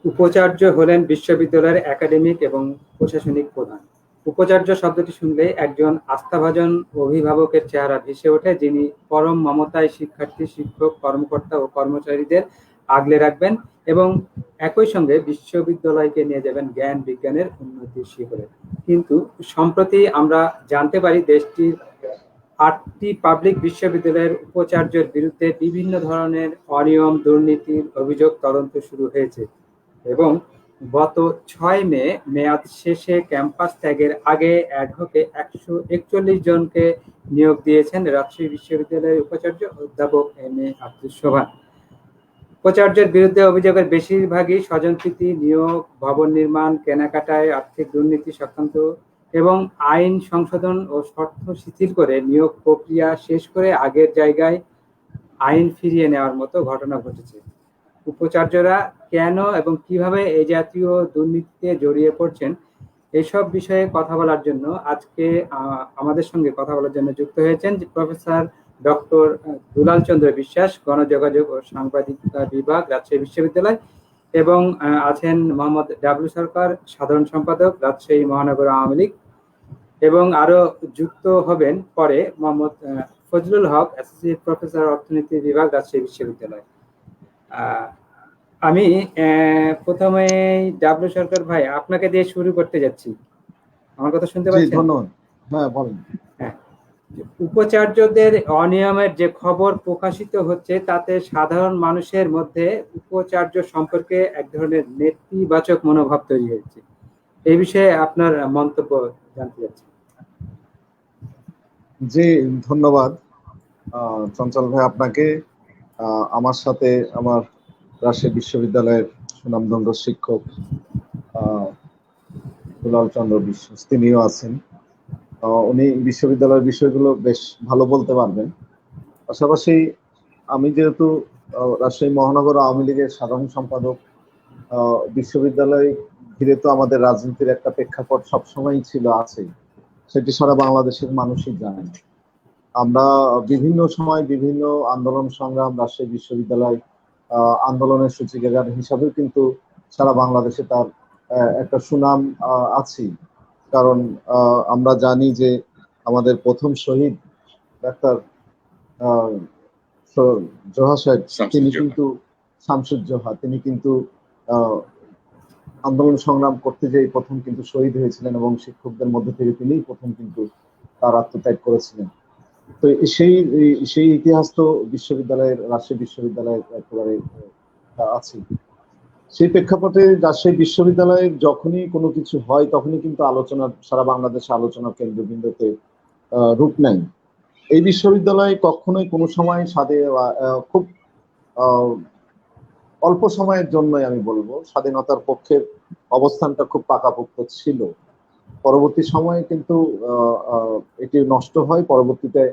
উপাচার্য হলেন বিশ্ববিদ্যালয়ের একাডেমিক এবং প্রশাসনিক প্রধান। উপাচার্য শব্দটি শুনলেই একজন আস্থাভাজন অভিভাবকের চেহারা ভেসে ওঠে, যিনি পরম মমতায় শিক্ষার্থী, শিক্ষক, কর্মকর্তা ও কর্মচারীদের আগলে রাখবেন এবং একই সঙ্গে বিশ্ববিদ্যালয়কে নিয়ে যাবেন জ্ঞান বিজ্ঞানের উন্নতির শিখরে। কিন্তু সম্প্রতি আমরা জানতে পারি দেশটির ৮টি পাবলিক বিশ্ববিদ্যালয়ের উপাচার্যের বিরুদ্ধে বিভিন্ন ধরনের অনিয়ম, দুর্নীতির অভিযোগ তদন্ত শুরু হয়েছে এবং গত ৬ মে মেয়াদ শেষে ক্যাম্পাস ত্যাগের আগে অ্যাডহকে ১৪১ জনকে নিয়োগ দিয়েছেন রাজশাহী বিশ্ববিদ্যালয়ের উপাচার্য অধ্যাপক এম.এ. আব্দুস সোবহান। উপাচার্যের বিরুদ্ধে অভিযোগের বেশিরভাগই স্বজনপ্রীতি, নিয়োগ, ভবন নির্মাণ, কেনাকাটায় আর্থিক দুর্নীতি সংক্রান্ত এবং আইন সংশোধন ও শর্ত শিথিল করে নিয়োগ প্রক্রিয়া শেষ করে আগের জায়গায় আইন ফিরিয়ে নেওয়ার মতো ঘটনা ঘটেছে। উপাচার্যরা কেন এবং কিভাবে এই জাতীয় দুর্নীতিতে জড়িয়ে পড়ছেন, এসব বিষয়ে কথা বলার জন্য আজকে আমাদের সঙ্গে কথা বলার জন্য যুক্ত হয়েছেন প্রফেসর ডক্টর দুলাল চন্দ্র বিশ্বাস, গণযোগাযোগ ও সাংবাদিকতা বিভাগ, রাজশাহী বিশ্ববিদ্যালয়, এবং আছেন মোহাম্মদ ডাবলু সরকার, সাধারণ সম্পাদক, রাজশাহী মহানগর আওয়ামী লীগ, এবং আরো যুক্ত হবেন পরে মোহাম্মদ ফজলুল হক, অ্যাসোসিয়েট প্রফেসর, অর্থনীতি বিভাগ, রাজশাহী বিশ্ববিদ্যালয়। আমি প্রথমে ডাবলু সরকার ভাই আপনাকে দিয়ে শুরু করতে যাচ্ছি। আমার কথা শুনতে পাচ্ছেন? ধন্যবাদ। হ্যাঁ, বলেন। হ্যাঁ, উপাচার্যদের অনিয়মের যে খবর প্রকাশিত হচ্ছে তাতে সাধারণ মানুষের মধ্যে উপাচার্য সম্পর্কে এক ধরনের নেতিবাচক মনোভাব তৈরি হয়েছে। এই বিষয়ে আপনার মন্তব্য জানতে চাচ্ছি। জি, ধন্যবাদ চঞ্চল ভাই আপনাকে। আমার সাথে আমার রাজশাহী বিশ্ববিদ্যালয়ের সুনামধন্য শিক্ষক দুলাল চন্দ্র বিশ্বাস তিনিও আছেন। উনি বিশ্ববিদ্যালয়ের বিষয়গুলো বেশ ভালো বলতে পারবেন। পাশাপাশি আমি যেহেতু রাজশাহী মহানগর আওয়ামী লীগের সাধারণ সম্পাদক, বিশ্ববিদ্যালয় ঘিরে তো আমাদের রাজনীতির একটা প্রেক্ষাপট সবসময়ই ছিল, আছে, সেটি সারা বাংলাদেশের মানুষই জানেন। আমরা বিভিন্ন সময় বিভিন্ন আন্দোলন সংগ্রাম, রাজশাহী বিশ্ববিদ্যালয় আন্দোলনের সূচিকাগার হিসাবেও কিন্তু সারা বাংলাদেশে তার একটা সুনাম আছে। কারণ আমরা জানি যে আমাদের প্রথম শহীদ ডাক্তার জোহা সাহেব, তিনি কিন্তু শামসুজ্জোহা, তিনি কিন্তু আন্দোলন সংগ্রাম করতে যেয়ে প্রথম কিন্তু শহীদ হয়েছিলেন এবং শিক্ষকদের মধ্যে থেকে তিনিই প্রথম কিন্তু তার আত্মত্যাগ করেছিলেন। তো সেই ইতিহাস তো বিশ্ববিদ্যালয়ের, রাজশাহী বিশ্ববিদ্যালয়ের একেবারে আছে। সেই প্রেক্ষাপটে রাজশাহী বিশ্ববিদ্যালয়ের যখনই কোনো কিছু হয় তখনই কিন্তু আলোচনার, সারা বাংলাদেশে আলোচনার কেন্দ্রবিন্দুতে রূপ নেয়। এই বিশ্ববিদ্যালয় কখনোই কোনো সময় খুব অল্প সময়ের জন্যই আমি বলবো স্বাধীনতার পক্ষের অবস্থানটা খুব পাকাপোক্ত ছিল। পরবর্তী সময়ে কিন্তু এটি নষ্ট হয়। পরবর্তীতে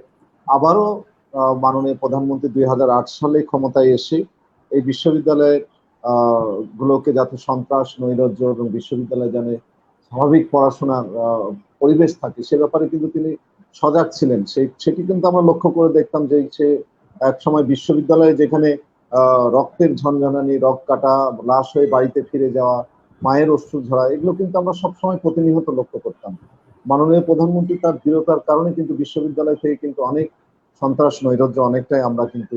আবারও মাননীয় প্রধানমন্ত্রী 2008 সালে ক্ষমতায় এসে এই বিশ্ববিদ্যালয়ের গুলোকে যাতে সন্ত্রাস, নৈরাজ্য এবং বিশ্ববিদ্যালয়ে যেন স্বাভাবিক পড়াশোনার পরিবেশ থাকে সে ব্যাপারে কিন্তু তিনি সজাগ ছিলেন। সেটি কিন্তু আমরা লক্ষ্য করে দেখতাম যে সে এক সময় বিশ্ববিদ্যালয়ে যেখানে রক্তের ঝনঝনানি, রক্ত কাটা, লাশ হয়ে বাড়িতে ফিরে যাওয়া, মায়ের অশ্রু ঝরা, এগুলো কিন্তু আমরা সবসময় প্রতিনিয়ত লক্ষ্য করতাম। মাননীয় প্রধানমন্ত্রী তার দৃঢ়তার কারণে কিন্তু বিশ্ববিদ্যালয় থেকে কিন্তু অনেক সন্ত্রাস, নৈরাজ্য অনেকটাই আমরা কিন্তু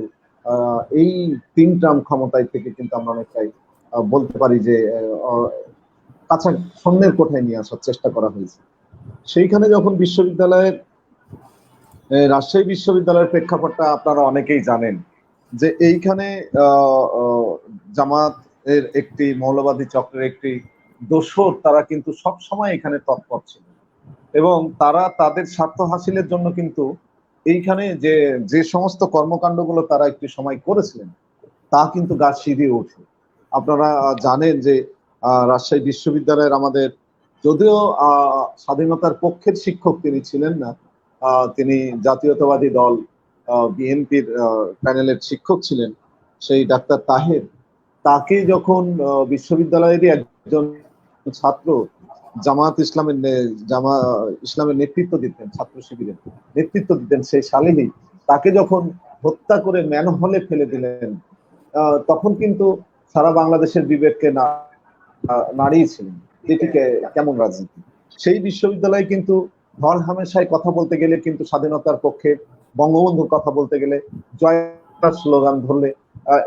এই 3 টার্ম ক্ষমতায় থেকে কিন্তু আমরা অনেকটাই বলতে পারি যে কাছা সামনের কোঠায় নিয়ে আসার চেষ্টা করা হয়েছে। সেইখানে যখন রাজশাহী বিশ্ববিদ্যালয়ের প্রেক্ষাপটটা আপনারা অনেকেই জানেন যে এইখানে জামাত এর একটি মৌলবাদী চক্রের একটি দোসর, তারা কিন্তু সব সময় এখানে তৎপর ছিল এবং তারা তাদের স্বার্থ হাসিলের জন্য কিন্তু এইখানে যে সমস্ত কর্মকাণ্ডগুলো তারা একটি সময় করেছিলেন তা কিন্তু গা শিরিয়ে ওঠে। আপনারা জানেন যে রাজশাহী বিশ্ববিদ্যালয়ের আমাদের, যদিও স্বাধীনতার পক্ষের শিক্ষক তিনি ছিলেন না, তিনি জাতীয়তাবাদী দল বিএনপির প্যানেলের শিক্ষক ছিলেন, সেই ডাক্তার তাহের, তাকে যখন বিশ্ববিদ্যালয়েরই একজন ছাত্র জামাত ইসলামের নেতৃত্ব দিতেন, ছাত্র শিবিরের নেতৃত্ব দিতেন, সেই সালেহি তাকে যখন হত্যা করে ম্যানহোলে ফেলে দিলেন, তখন কিন্তু সারা বাংলাদেশের বিবেককে নাড়িয়েছিলেন, যেটিকে কেমন রাজনীতি। সেই বিশ্ববিদ্যালয়ে কিন্তু ধর হামেশায় কথা বলতে গেলে কিন্তু স্বাধীনতার পক্ষে, বঙ্গবন্ধুর কথা বলতে গেলে, জয়ের স্লোগান ধরলে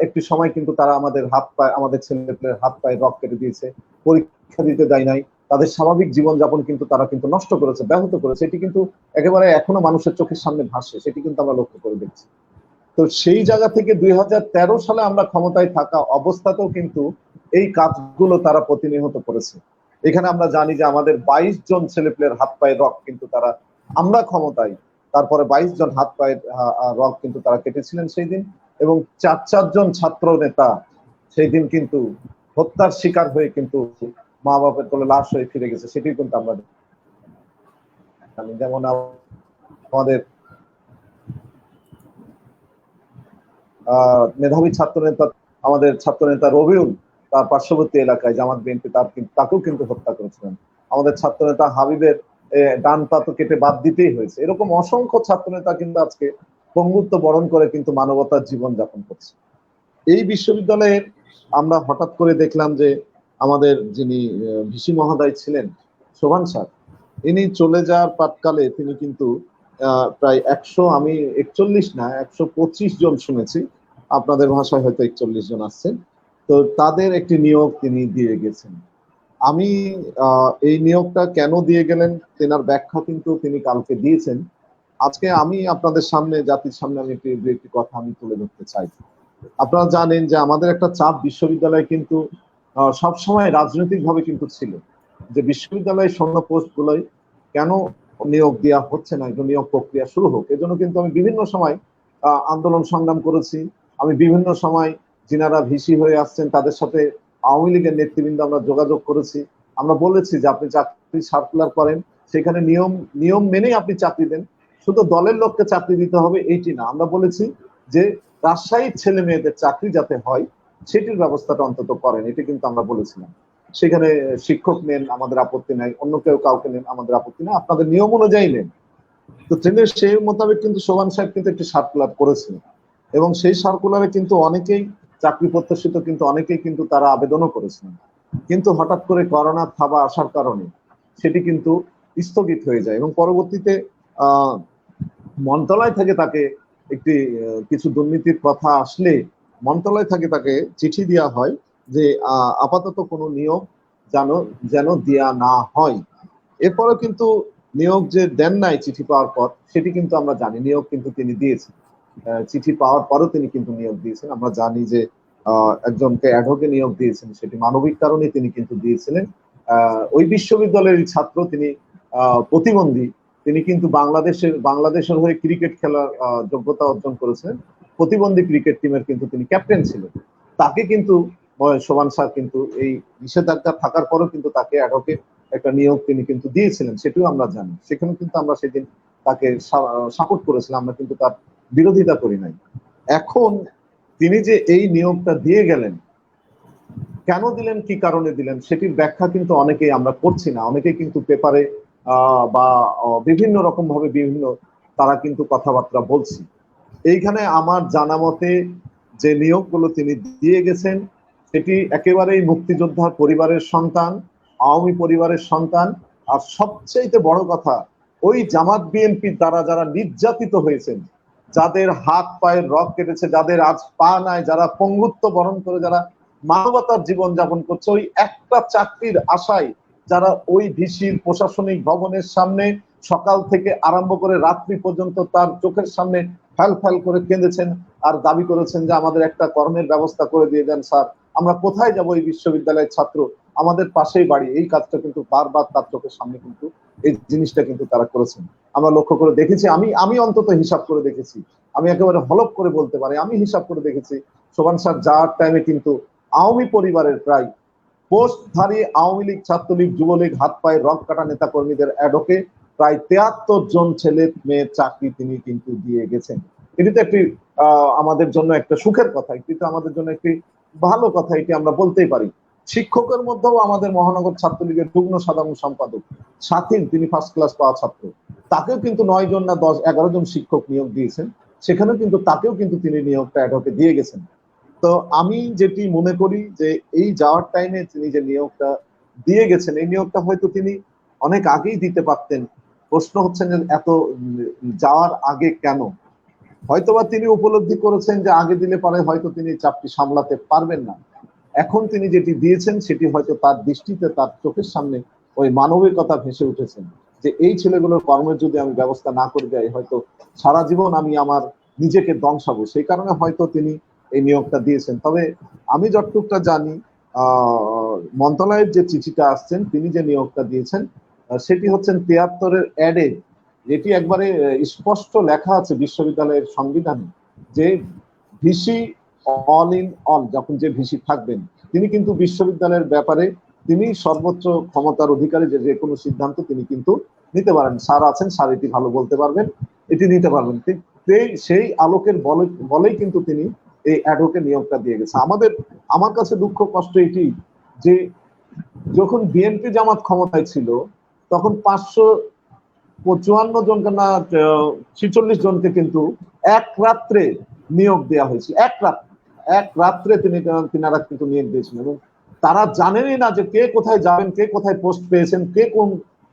একটি সময় কিন্তু তারা আমাদের হাত পায়ে, আমাদের ছেলেপেলের হাত পায়ে রক কেটে দিয়েছে, পরীক্ষা দিতে দেয় নাই, তাদের স্বাভাবিক জীবনযাপন কিন্তু তারা কিন্তু নষ্ট করেছে, ব্যাহত করেছে। এটি কিন্তু একেবারে এখনো মানুষের চোখের সামনে ভাসে, সেটি কিন্তু আমরা লক্ষ্য করে দেখছি। তো সেই জায়গা থেকে 2013 সালে আমরা ক্ষমতায় থাকা অবস্থাতেও কিন্তু এই কাজগুলো তারা প্রতিনিয়ত করেছে। এখানে আমরা জানি যে আমাদের 22 জন ছেলেপেলের হাত পায়ে রক কিন্তু তারা, আমরা ক্ষমতায় তারপরে 22 জন হাত পায়ের রক কিন্তু তারা কেটেছিলেন সেই দিন, এবং 4 জন ছাত্র নেতা সেই দিন কিন্তু হত্যার শিকার হয়ে কিন্তু মা বাপের কোলে লাশ হয়ে ফিরে গেছে, সেটি কিন্তু আমরা জানি। যেমন আমাদের মেধাবী ছাত্র নেতা, আমাদের ছাত্র নেতা রবিউল তার পার্শ্ববর্তী এলাকায় জামাত বিএনপি তাকেও কিন্তু হত্যা করেছিলেন। আমাদের ছাত্র নেতা হাবিবের ডান পা তো কেটে বাদ দিতেই হয়েছে। এরকম অসংখ্য ছাত্র নেতা কিন্তু আজকে পঙ্গুত্ব বরণ করে কিন্তু মানবতার জীবন যাপন করছে। এই বিশ্ববিদ্যালয়ের আমরা হঠাৎ করে দেখলাম যে আমাদের যিনি ভিসি মহোদয় ছিলেন শোভান স্যার, ইনি চলে যাওয়ার প্রাক্কালে তিনি কিন্তু প্রায় 100, আমি 41 না 125 জন শুনেছি, আপনাদের ভাষায় হয়তো 41 জন আসছেন, তো তাদের একটি নিয়োগ তিনি দিয়ে গেছেন। আমি এই নিয়োগটা কেন দিয়ে গেলেন তেনার ব্যাখ্যা কিন্তু তিনি কালকে দিয়েছেন। আজকে আমি আপনাদের সামনে, জাতির সামনে আমি একটি কথা আমি তুলে ধরতে চাই। আপনারা জানেন যে আমাদের একটা চাপ বিশ্ববিদ্যালয়ে কিন্তু সবসময় রাজনৈতিক ভাবে কিন্তু ছিল, যে বিশ্ববিদ্যালয়ের শূন্য পোস্ট গুলোই কেন নিয়োগ দেওয়া হচ্ছে না, একটু নিয়োগ প্রক্রিয়া শুরু হোক। এজন্য কিন্তু আমি বিভিন্ন সময় আন্দোলন সংগ্রাম করেছি। আমি বিভিন্ন সময় যিনারা ভিসি হয়ে আসছেন তাদের সাথে আওয়ামী লীগের নেতৃবৃন্দ আমরা যোগাযোগ করেছি। আমরা বলেছি যে আপনি চাকরি সার্কুলার করেন, সেখানে নিয়ম মেনেই আপনি চাকরি দেন, শুধু দলের লোককে চাকরি দিতে হবে এইটি না। আমরা বলেছি যে রাজশাহীর ছেলে মেয়েদের চাকরি যাতে হয় সেটির ব্যবস্থাটা অন্তত করেন, এটি কিন্তু আমরা বলেছিলাম। সেখানে শিক্ষক নেন, আমাদের আপত্তি নাই, অন্য কেউ কাউকে নেন, আমাদের আপত্তি নাই, আপনাদের নিয়ম অনুযায়ী নেন। তো ট্রেনের সেই মোতাবেক কিন্তু শোভান সাহেব কিন্তু একটি সার্কুলার করেছিলেন, এবং সেই সার্কুলারে কিন্তু অনেকেই চাকরি প্রত্যাশিত কিন্তু অনেকেই কিন্তু তারা আবেদনও করেছিলেন। কিন্তু হঠাৎ করে করোনা থাবা আসার কারণে সেটি কিন্তু স্থগিত হয়ে যায়, এবং পরবর্তীতে মন্ত্রণালয় থেকে তাকে একটি কিছু দুর্নীতির কথা আসলে মন্ত্রণালয় থেকে তাকে চিঠি দেওয়া হয় যে আপাতত কোনো নিয়োগ যেন দেয়া না হয়। এরপরে কিন্তু নিয়োগ যে দেন নাই চিঠি পাওয়ার পর, সেটি কিন্তু আমরা জানি, নিয়োগ কিন্তু তিনি দিয়েছেন। চিঠি পাওয়ার পরও তিনি কিন্তু নিয়োগ দিয়েছেন। আমরা জানি যে একজনকে অ্যাডহকে নিয়োগ দিয়েছেন, সেটি মানবিক কারণে তিনি কিন্তু দিয়েছিলেন। ওই বিশ্ববিদ্যালয়ের ছাত্র, তিনি প্রতিবন্ধী, তিনি কিন্তু বাংলাদেশের হয়ে ক্রিকেট খেলার যোগ্যতা অর্জন করেছেন, প্রতিবন্ধী ক্রিকেট টিমের কিন্তু তিনি ক্যাপ্টেন ছিলেন। তাকে কিন্তু শোভান স্যার কিন্তু এই নিষেধাজ্ঞা থাকার পরও কিন্তু তাকে অ্যাডহকে একটা নিয়োগ তিনি কিন্তু দিয়েছিলেন, সেটিও আমরা জানি। সেখানে কিন্তু আমরা সেদিন তাকে সাপোর্ট করেছিলাম, আমরা কিন্তু তার বিরোধিতা করি নাই। এখন তিনি যে এই নিয়োগটা দিয়ে গেলেন, কেন দিলেন, কি কারণে দিলেন, সেটির ব্যাখ্যা কিন্তু অনেকেই আমরা করছি না। অনেকেই কিন্তু পেপারে বা বিভিন্ন রকম ভাবে বিভিন্ন তারা কিন্তু কথাবার্তা বলছি। এইখানে আমার জানা মতে যে নিয়োগগুলো তিনি দিয়ে গেছেন সেটি একেবারেই মুক্তিযোদ্ধার পরিবারের সন্তান, আওয়ামী পরিবারের সন্তান, আর সবচেয়ে বড় কথা ওই জামাত বিএনপির দ্বারা যারা নির্যাতিত হয়েছেন, যাদের হাত পায়ের রক কেটেছে, যাদের আজ পা নাই, যারা পঙ্গুত্ব বরণ করে যারা মানবতার জীবন যাপন করছে, ওই একটা চাকরির আশায় যারা ওই ভিসির প্রশাসনিক ভবনের সামনে সকাল থেকে আরম্ভ করে রাত্রি পর্যন্ত তার চোখের সামনে ফ্যাল ফ্যাল করে কেঁদেছেন আর দাবি করেছেন যে আমাদের একটা কর্মের ব্যবস্থা করে দিয়ে দেন স্যার, আমরা কোথায় যাব, এই বিশ্ববিদ্যালয়ের ছাত্র, আমাদের পাশেই বাড়ি, এই কাজটা কিন্তু বারবার তার চোখের সামনে কিন্তু এই জিনিসটা কিন্তু তারা করেছেন। আমরা লক্ষ্য করে দেখেছি, আমি অন্তত হিসাব করে দেখেছি, আমি একেবারে হলপ করে বলতে পারি, আমি হিসাব করে দেখেছি শোভান স্যার যাওয়ার টাইমে কিন্তু আওয়ামী পরিবারের প্রায় পোস্টধারী আওয়ামী লীগ, ছাত্রলীগ, যুবলীগ, হাত পায়ে রক কাটা নেতা কর্মীদের অ্যাডকে প্রায় 73 জন ছেলে মেয়ের চাকরি তিনি কিন্তু দিয়ে গেছেন। এটি তো একটি আমাদের জন্য একটা সুখের কথা, এটি তো আমাদের জন্য একটি ভালো কথা, এটি আমরা বলতেই পারি। শিক্ষকের মধ্যেও আমাদের মহানগর ছাত্রলীগের যুগ্ম সাধারণ সম্পাদক স্বাধীন, তিনি ফার্স্ট ক্লাস পাওয়া ছাত্র, তাকেও কিন্তু 9 জন না 10-11 জন শিক্ষক নিয়োগ দিয়েছেন, সেখানেও কিন্তু তাকেও কিন্তু তিনি নিয়োগটা অ্যাডকে দিয়ে গেছেন। তো আমি যেটি মনে করি যে এই যাওয়ার টাইমে তিনি যে নিয়োগটা দিয়ে গেছেন, এই নিয়োগটা হয়তো তিনি অনেক আগেই দিতে পারতেন। প্রশ্ন হচ্ছে যে এত যাওয়ার আগে কেন? হয়তোবা তিনি উপলব্ধি করেছেন যে আগে দিলে পরে হয়তো তিনি চাপটি সামলাতে পারবেন না। এখন তিনি যেটি দিয়েছেন সেটি হয়তো তার দৃষ্টিতে, তার চোখের সামনে ওই মানবিকতা ভেসে উঠেছেন যে এই ছেলেগুলোর কর্মের যদি আমি ব্যবস্থা না করে দেয়, হয়তো সারা জীবন আমি আমার নিজেকে ধ্বংসাবো। সেই কারণে হয়তো তিনি এই নিয়োগটা দিয়েছেন। তবে আমি যতটুকটা জানি, মন্ত্রণালয়ের যে চিঠিটা আসছেন, তিনি যে নিয়োগটা দিয়েছেন সেটি হচ্ছেন 73-এর অ্যাডে, যেটি একবারে স্পষ্ট লেখা আছে বিশ্ববিদ্যালয়ের সংবিধানে যে ভিসি অল ইন অল, যখন যে ভিসি থাকবেন তিনি কিন্তু বিশ্ববিদ্যালয়ের ব্যাপারে তিনি সর্বোচ্চ ক্ষমতার অধিকারী, যে কোনো সিদ্ধান্ত তিনি কিন্তু নিতে পারেন। স্যার আছেন, স্যার এটি ভালো বলতে পারবেন, এটি নিতে পারবেন। সেই আলোকের বলেই কিন্তু তিনি এই অ্যাডহোকে নিয়োগটা দিয়ে গেছে। আমার কাছে দুঃখ কষ্ট এটি যে যখন বিএনপি জামাত ক্ষমতায় ছিল তখন 554 জনকে না 46 জনকে কিন্তু এক রাত্রে নিয়োগ দেওয়া হয়েছিল। এক রাত্রে তিনারা কিন্তু নিয়োগ দিয়েছিলেন, এবং তারা জানেনই না যে কে কোথায় যাবেন, কে কোথায় পোস্ট পেয়েছেন, কে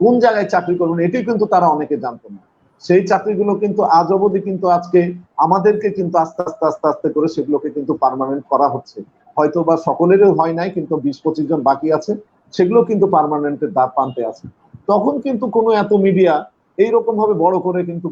কোন জায়গায় চাকরি করবেন, এটি কিন্তু তারা অনেকে জানতো না। সেই চাকরিগুলো কিন্তু আজ অবধি কিন্তু আজকে আমাদেরকে কিন্তু আস্তে আস্তে আস্তে আস্তে করে সেগুলোকে কিন্তু পার্মানেন্ট করা হচ্ছে। হয়তো বা সকলেরও হয় নাই, কিন্তু 20-25 জন বাকি আছে, সেগুলো কিন্তু পার্মানেন্টের দ্বার প্রান্তে আছে। তখন কিন্তু কোনো এত মিডিয়া এইরকম ভাবে বড় করে কিন্তু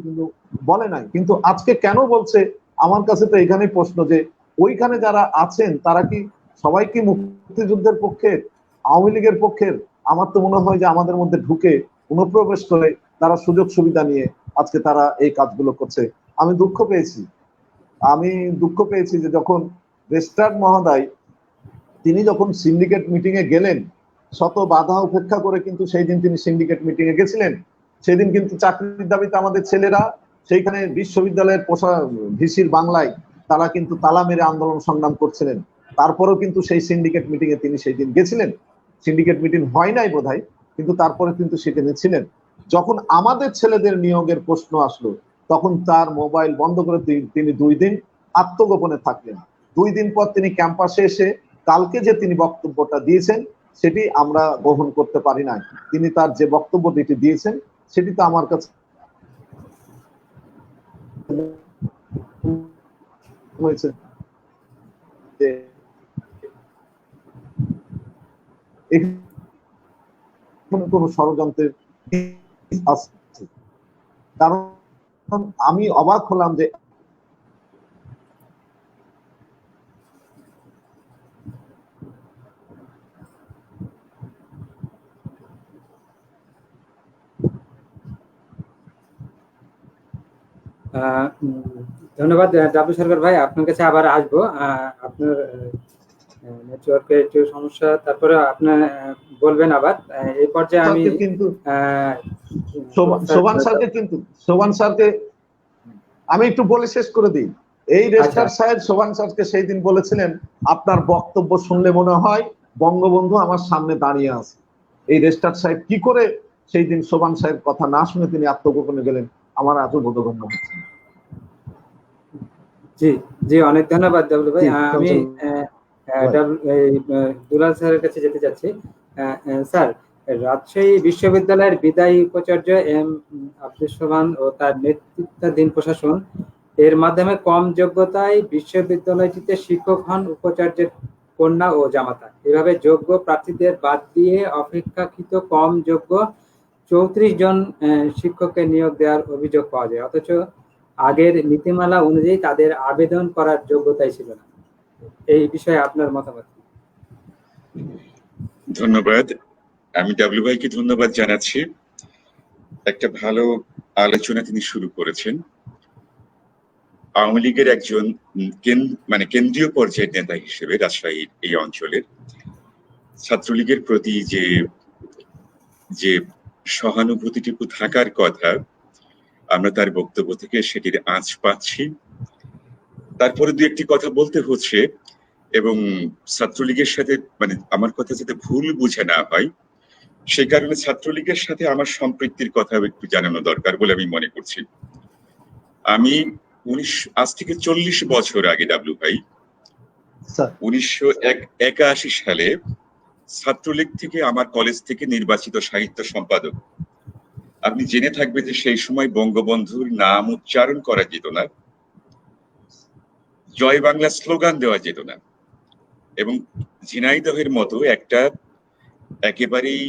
বলে নাই, কিন্তু আজকে কেন বলছে? আমার কাছে তো এখানেই প্রশ্ন যে ওইখানে যারা আছেন তারা কি সবাই কি মুক্তিযুদ্ধের পক্ষের, আওয়ামী লীগের পক্ষের? আমার তো মনে হয় যে আমাদের মধ্যে ঢুকে অনুপ্রবেশ করে তারা সুযোগ সুবিধা নিয়ে আজকে তারা এই কাজগুলো করছে। আমি দুঃখ পেয়েছি যে যখন রেজিস্ট্রার মহোদয় তিনি যখন সিন্ডিকেট মিটিং এ গেলেন, শত বাধা উপেক্ষা করে কিন্তু সেই দিন তিনি সিন্ডিকেট মিটিং এ গেছিলেন। সেদিন কিন্তু চাকরির দাবিতে আমাদের ছেলেরা সেইখানে বিশ্ববিদ্যালয়ের ভিসির বাংলায় তারা কিন্তু তালা মেরে আন্দোলন সংগ্রাম করছিলেন। তারপরেও কিন্তু সেই সিন্ডিকেট মিটিং এ তিনি সেই দিন গেছিলেন। সিন্ডিকেট মিটিং হয় নাই বোধহয়, কিন্তু তারপরে কিন্তু সেখানে ছিলেন। যখন আমাদের ছেলেদের নিয়োগের প্রশ্ন আসলো তখন তার মোবাইল বন্ধ করে তিনি 2 দিন আত্মগোপনে থাকলেন। 2 দিন পর তিনি ক্যাম্পাসে এসে কালকে যে তিনি বক্তব্যটা দিয়েছেন সেটি আমরা গ্রহণ করতে পারি নাই। তিনি তার যে বক্তব্যটি দিয়েছেন সেটি তো আমার কাছে হয়েছে যে এখানে কোনো ষড়যন্ত্রের আছে। কারণ আমি অবাক হলাম যে ধন্যবাদ ডাব্লিউ সরকার ভাই, আপনার কাছে আবার আসবো। আপনার নেটওয়ার্কের একটু সমস্যা, তারপরে আপনার বলবেন আবার। এই পর্যায়ে আমি কিন্তু শোভান স্যারকে আমি একটু বলে শেষ করে দিই। এই রেজিস্ট্রার সাহেব শোভান স্যারকে সেই দিন বলেছিলেন, আপনার বক্তব্য শুনলে মনে হয় বঙ্গবন্ধু আমার সামনে দাঁড়িয়ে আছে। এই রেজিস্ট্রার সাহেব কি করে সেই দিন শোভান সাহেব কথা না শুনে তিনি আত্মগোপনে গেলেন, আমার আজও বোধগম্য হচ্ছে। জি জি, অনেক ধন্যবাদ ডাব্লিউ ভাই। আমি দুলাল স্যারের কাছে যেতে চাচ্ছি। স্যার, রাজশাহী বিশ্ববিদ্যালয়ের বিদায়ী উপাচার্য এম আব্দুস সোবহান ও তার নেতৃত্বাধীন প্রশাসন এর মাধ্যমে কম যোগ্যতায় বিশ্ববিদ্যালয়টিতে শিক্ষক হন উপাচার্যের কন্যা ও জামাতা। এভাবে যোগ্য প্রার্থীদের বাদ দিয়ে অপেক্ষাকৃত কম যোগ্য 34 জন শিক্ষককে নিয়োগ দেওয়ার অভিযোগ পাওয়া যায়, অথচ আগের নীতিমালা অনুযায়ী তাদের আবেদন করার যোগ্যতাই ছিল না। এই বিষয়ে আপনার মতামত? ধন্যবাদ। আমি ডাব্লিউ ভাইকে ধন্যবাদ জানাচ্ছি। একটা ভালো আলোচনা তিনি শুরু করেছেন। আওয়ামী লীগের একজন কেন্দ্রীয় পর্যায়ের নেতা হিসেবে রাজশাহীর এই অঞ্চলের ছাত্রলীগের প্রতি যে সহানুভূতিটুকু থাকার কথা, আমরা তার বক্তব্য থেকে সেটির আঁচ পাচ্ছি। তারপরে দু একটি কথা বলতে হচ্ছে, এবং ছাত্রলীগের সাথে আমার কথা যাতে ভুল বুঝে না হয় সে কারণে ছাত্রলীগের সাথে আমার সম্পৃক্তির কথা একটু জানানো দরকার বলে আমি মনে করছি। আমি আজ থেকে 40 বছর আগে ডাব্লিউ ভাই স্যার 1981 সালে ছাত্রলীগ থেকে আমার কলেজ থেকে নির্বাচিত সাহিত্য সম্পাদক। আপনি জেনে থাকবেন যে সেই সময় বঙ্গবন্ধুর নাম উচ্চারণ করা যেত না, জয় বাংলা স্লোগান দেওয়া যেত না, এবং ঝিনাইদহের মতো একটা একেবারেই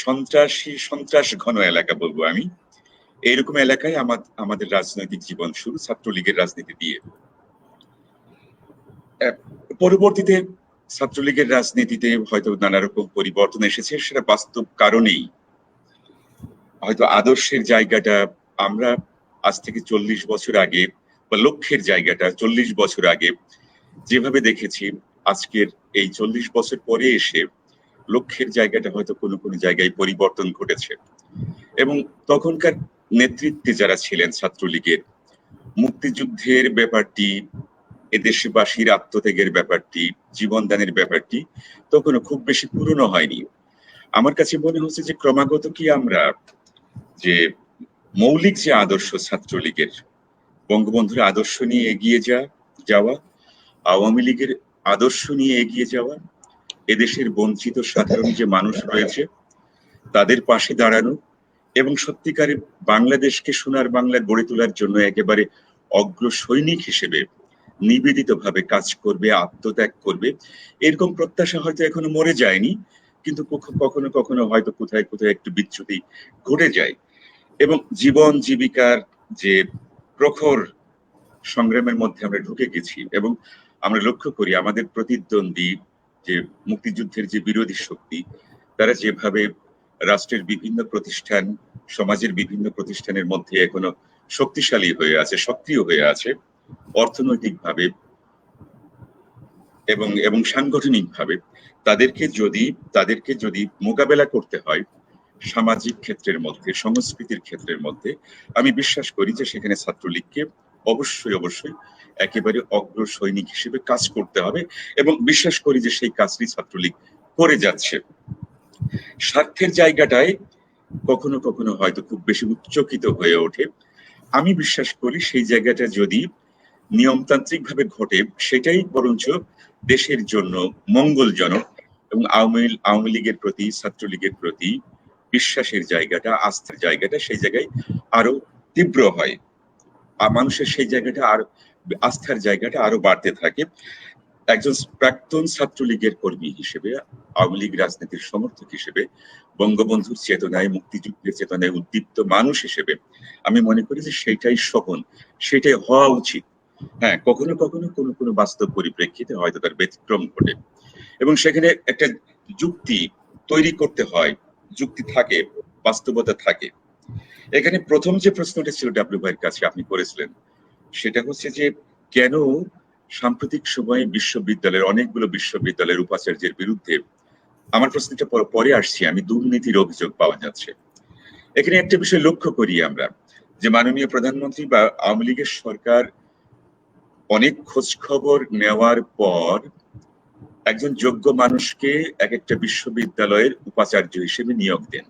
সন্ত্রাস ঘন এলাকা বলবো আমি, এইরকম এলাকায় আমাদের রাজনৈতিক জীবন শুরু ছাত্রলীগের রাজনীতি দিয়ে। পরবর্তীতে ছাত্রলীগের রাজনীতিতে হয়তো নানা রকম পরিবর্তন এসেছে, সেটা বাস্তব কারণেই। হয়তো আদর্শের জায়গাটা আমরা আজ থেকে 40 বছর আগে, বা লক্ষ্যের জায়গাটা 40 বছর আগে যেভাবে দেখেছি, আজকের এই 40 বছর পরে এসে লক্ষ্যের জায়গাটা হয়তো কোনো কোনো জায়গায় পরিবর্তন ঘটেছে। এবং তখনকার নেতৃত্বে যারা ছিলেন ছাত্রলীগের, মুক্তিযুদ্ধের ব্যাপারটি, এদেশবাসীর আত্মত্যাগের ব্যাপারটি, জীবনদানের ব্যাপারটি তখনও খুব বেশি পুরনো হয়নি। আমার কাছে মনে হচ্ছে যে ক্রমাগত কি আমরা যে মৌলিক যে আদর্শ ছাত্রলীগের, বঙ্গবন্ধুর আদর্শ নিয়ে এগিয়ে যাওয়া, আওয়ামী লীগের আদর্শ নিয়ে এগিয়ে যাওয়া, এদেশের বঞ্চিত সাধারণ যে মানুষ রয়েছে তাদের পাশে দাঁড়ানো, এবং সত্যিকারের বাংলাদেশকে সোনার বাংলা গড়ে তোলার জন্য একেবারে অগ্র সৈনিক হিসেবে নিবেদিত ভাবে কাজ করবে, আত্মত্যাগ করবে, এরকম প্রত্যাশা হয়তো এখনো মরে যায়নি, কিন্তু কখনো কখনো হয়তো কোথায় কোথায় একটু বিচ্যুতি ঘটে যায়। এবং জীবন জীবিকার যে প্রখর সংগ্রামের মধ্যে আমরা ঢুকে গেছি, এবং আমরা লক্ষ্য করি আমাদের প্রতিদ্বন্দ্বী যে মুক্তিযুদ্ধের যে বিরোধী শক্তি, তারা যেভাবে রাষ্ট্রের বিভিন্ন প্রতিষ্ঠান, সমাজের বিভিন্ন প্রতিষ্ঠানের মধ্যে এখনো শক্তিশালী হয়ে আছে, সক্রিয় হয়ে আছে, অর্থনৈতিকভাবে এবং সাংগঠনিকভাবে, তাদেরকে যদি মোকাবেলা করতে হয় সামাজিক ক্ষেত্রের মধ্যে, সংস্কৃতির ক্ষেত্রের মধ্যে, আমি বিশ্বাস করি যে সেখানে ছাত্রলীগকে অবশ্যই একেবারে অগ্র সৈনিক হিসেবে কাজ করতে হবে, এবং বিশ্বাস করি যে সেই কাজটি ছাত্রলীগ করে যাচ্ছে। স্বার্থের জায়গাটায় কখনো কখনো হয়তো খুব বেশি উচ্চকিত হয়ে ওঠে। আমি বিশ্বাস করি সেই জায়গাটা যদি নিয়মতান্ত্রিক ভাবে ঘটে, সেটাই বরঞ্চ দেশের জন্য মঙ্গলজনক, এবং আওয়ামী লীগের প্রতি, ছাত্রলীগের প্রতি বিশ্বাসের জায়গাটা, আস্থার জায়গাটা সেই জায়গায় আরো তীব্র হয়, আর মানুষের সেই জায়গাটা আর আস্থার জায়গাটা আরো বাড়তে থাকে। একজন প্রাক্তন ছাত্রলীগের কর্মী হিসেবে, আওয়ামী লীগ রাজনীতির সমর্থক হিসেবে, বঙ্গবন্ধুর চেতনায়, মুক্তিযুদ্ধের চেতনায় উদ্দীপ্ত মানুষ হিসেবে আমি মনে করি যে সেটাই সপন, সেটাই হওয়া উচিত। হ্যাঁ, কখনো কখনো কোনো বাস্তব পরিপ্রেক্ষিতে হয়তো তার ব্যতিক্রম ঘটে, এবং সেখানে একটা যুক্তি তৈরি করতে হয়, যুক্তি থাকে, বাস্তবতা থাকে। এখানে প্রথম যে প্রশ্নটা ছিল ডাব্লিউ ভাইয়ের কাছে আপনি করেছিলেন, সেটা হচ্ছে যে কেন সাম্প্রতিক সময়ে অনেকগুলো বিশ্ববিদ্যালয়ের উপাচার্যের বিরুদ্ধে, আমার প্রশ্নটা পরে আসছি আমি, দুর্নীতির অভিযোগ পাওয়া যাচ্ছে। এখানে একটা বিষয় লক্ষ্য করি আমরা, যে মাননীয় প্রধানমন্ত্রী বা আওয়ামী লীগের সরকার অনেক খোঁজ খবর নেওয়ার পর একজন যোগ্য মানুষকে এক একটা বিশ্ববিদ্যালয়ের উপাচার্য হিসেবে নিয়োগ দেন।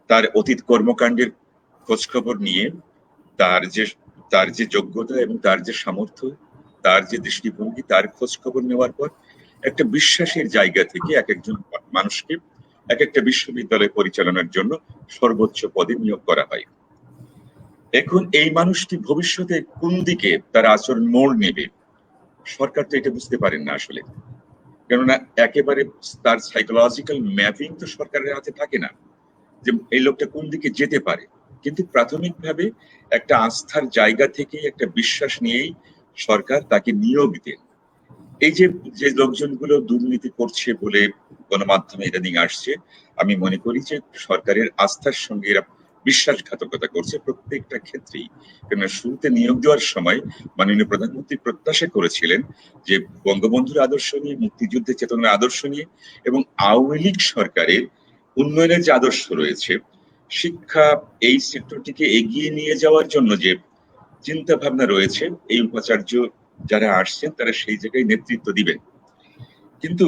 তার অতীত কর্মকাণ্ডের খোঁজ খবর নিয়ে, তার যে যোগ্যতা এবং তার যে সামর্থ্য, তার যে দৃষ্টিভঙ্গি, তার খোঁজ খবর নেওয়ার পর একটা বিশ্বাসের জায়গা থেকে এক একজন মানুষকে এক একটা বিশ্ববিদ্যালয় পরিচালনার জন্য সর্বোচ্চ পদে নিয়োগ করা হয়। এখন এই মানুষটি ভবিষ্যতে কোন দিকে তার আচরণ মোড় নেবে, সরকার তো এটা বুঝতে পারেন না আসলে, কেননা একেবারে তার সাইকোলজিক্যাল ম্যাপিং তো সরকারের হাতে থাকে না যে এই লোকটা কোন দিকে যেতে পারে। কিন্তু প্রাথমিকভাবে একটা আস্থার জায়গা থেকে, একটা বিশ্বাস নিয়েই সরকার তাকে নিয়োগ দেন। এই যে লোকজনগুলো দুর্নীতি করছে বলে গণমাধ্যমে ইদানিং আসছে, আমি মনে করি যে সরকারের আস্থার সঙ্গে এরা বিশ্বাসঘাতকতা করছে প্রত্যেকটা ক্ষেত্রেই। কেননা শুরুতে নিয়োগ দেওয়ার সময় মাননীয় প্রধানমন্ত্রী প্রত্যাশা করেছিলেন যে বঙ্গবন্ধুর আদর্শ নিয়ে, মুক্তিযুদ্ধের চেতনার আদর্শ নিয়ে, এবং আওয়ামী লীগ সরকারের উন্নয়নের যে আদর্শ রয়েছে, শিক্ষা, এই সেক্টরটিকে এগিয়ে নিয়ে যাওয়ার জন্য যে চিন্তা ভাবনা রয়েছে, এই উপাচার্য যারা আসছেন তারা সেই জায়গায় নেতৃত্ব দিবেন। কিন্তু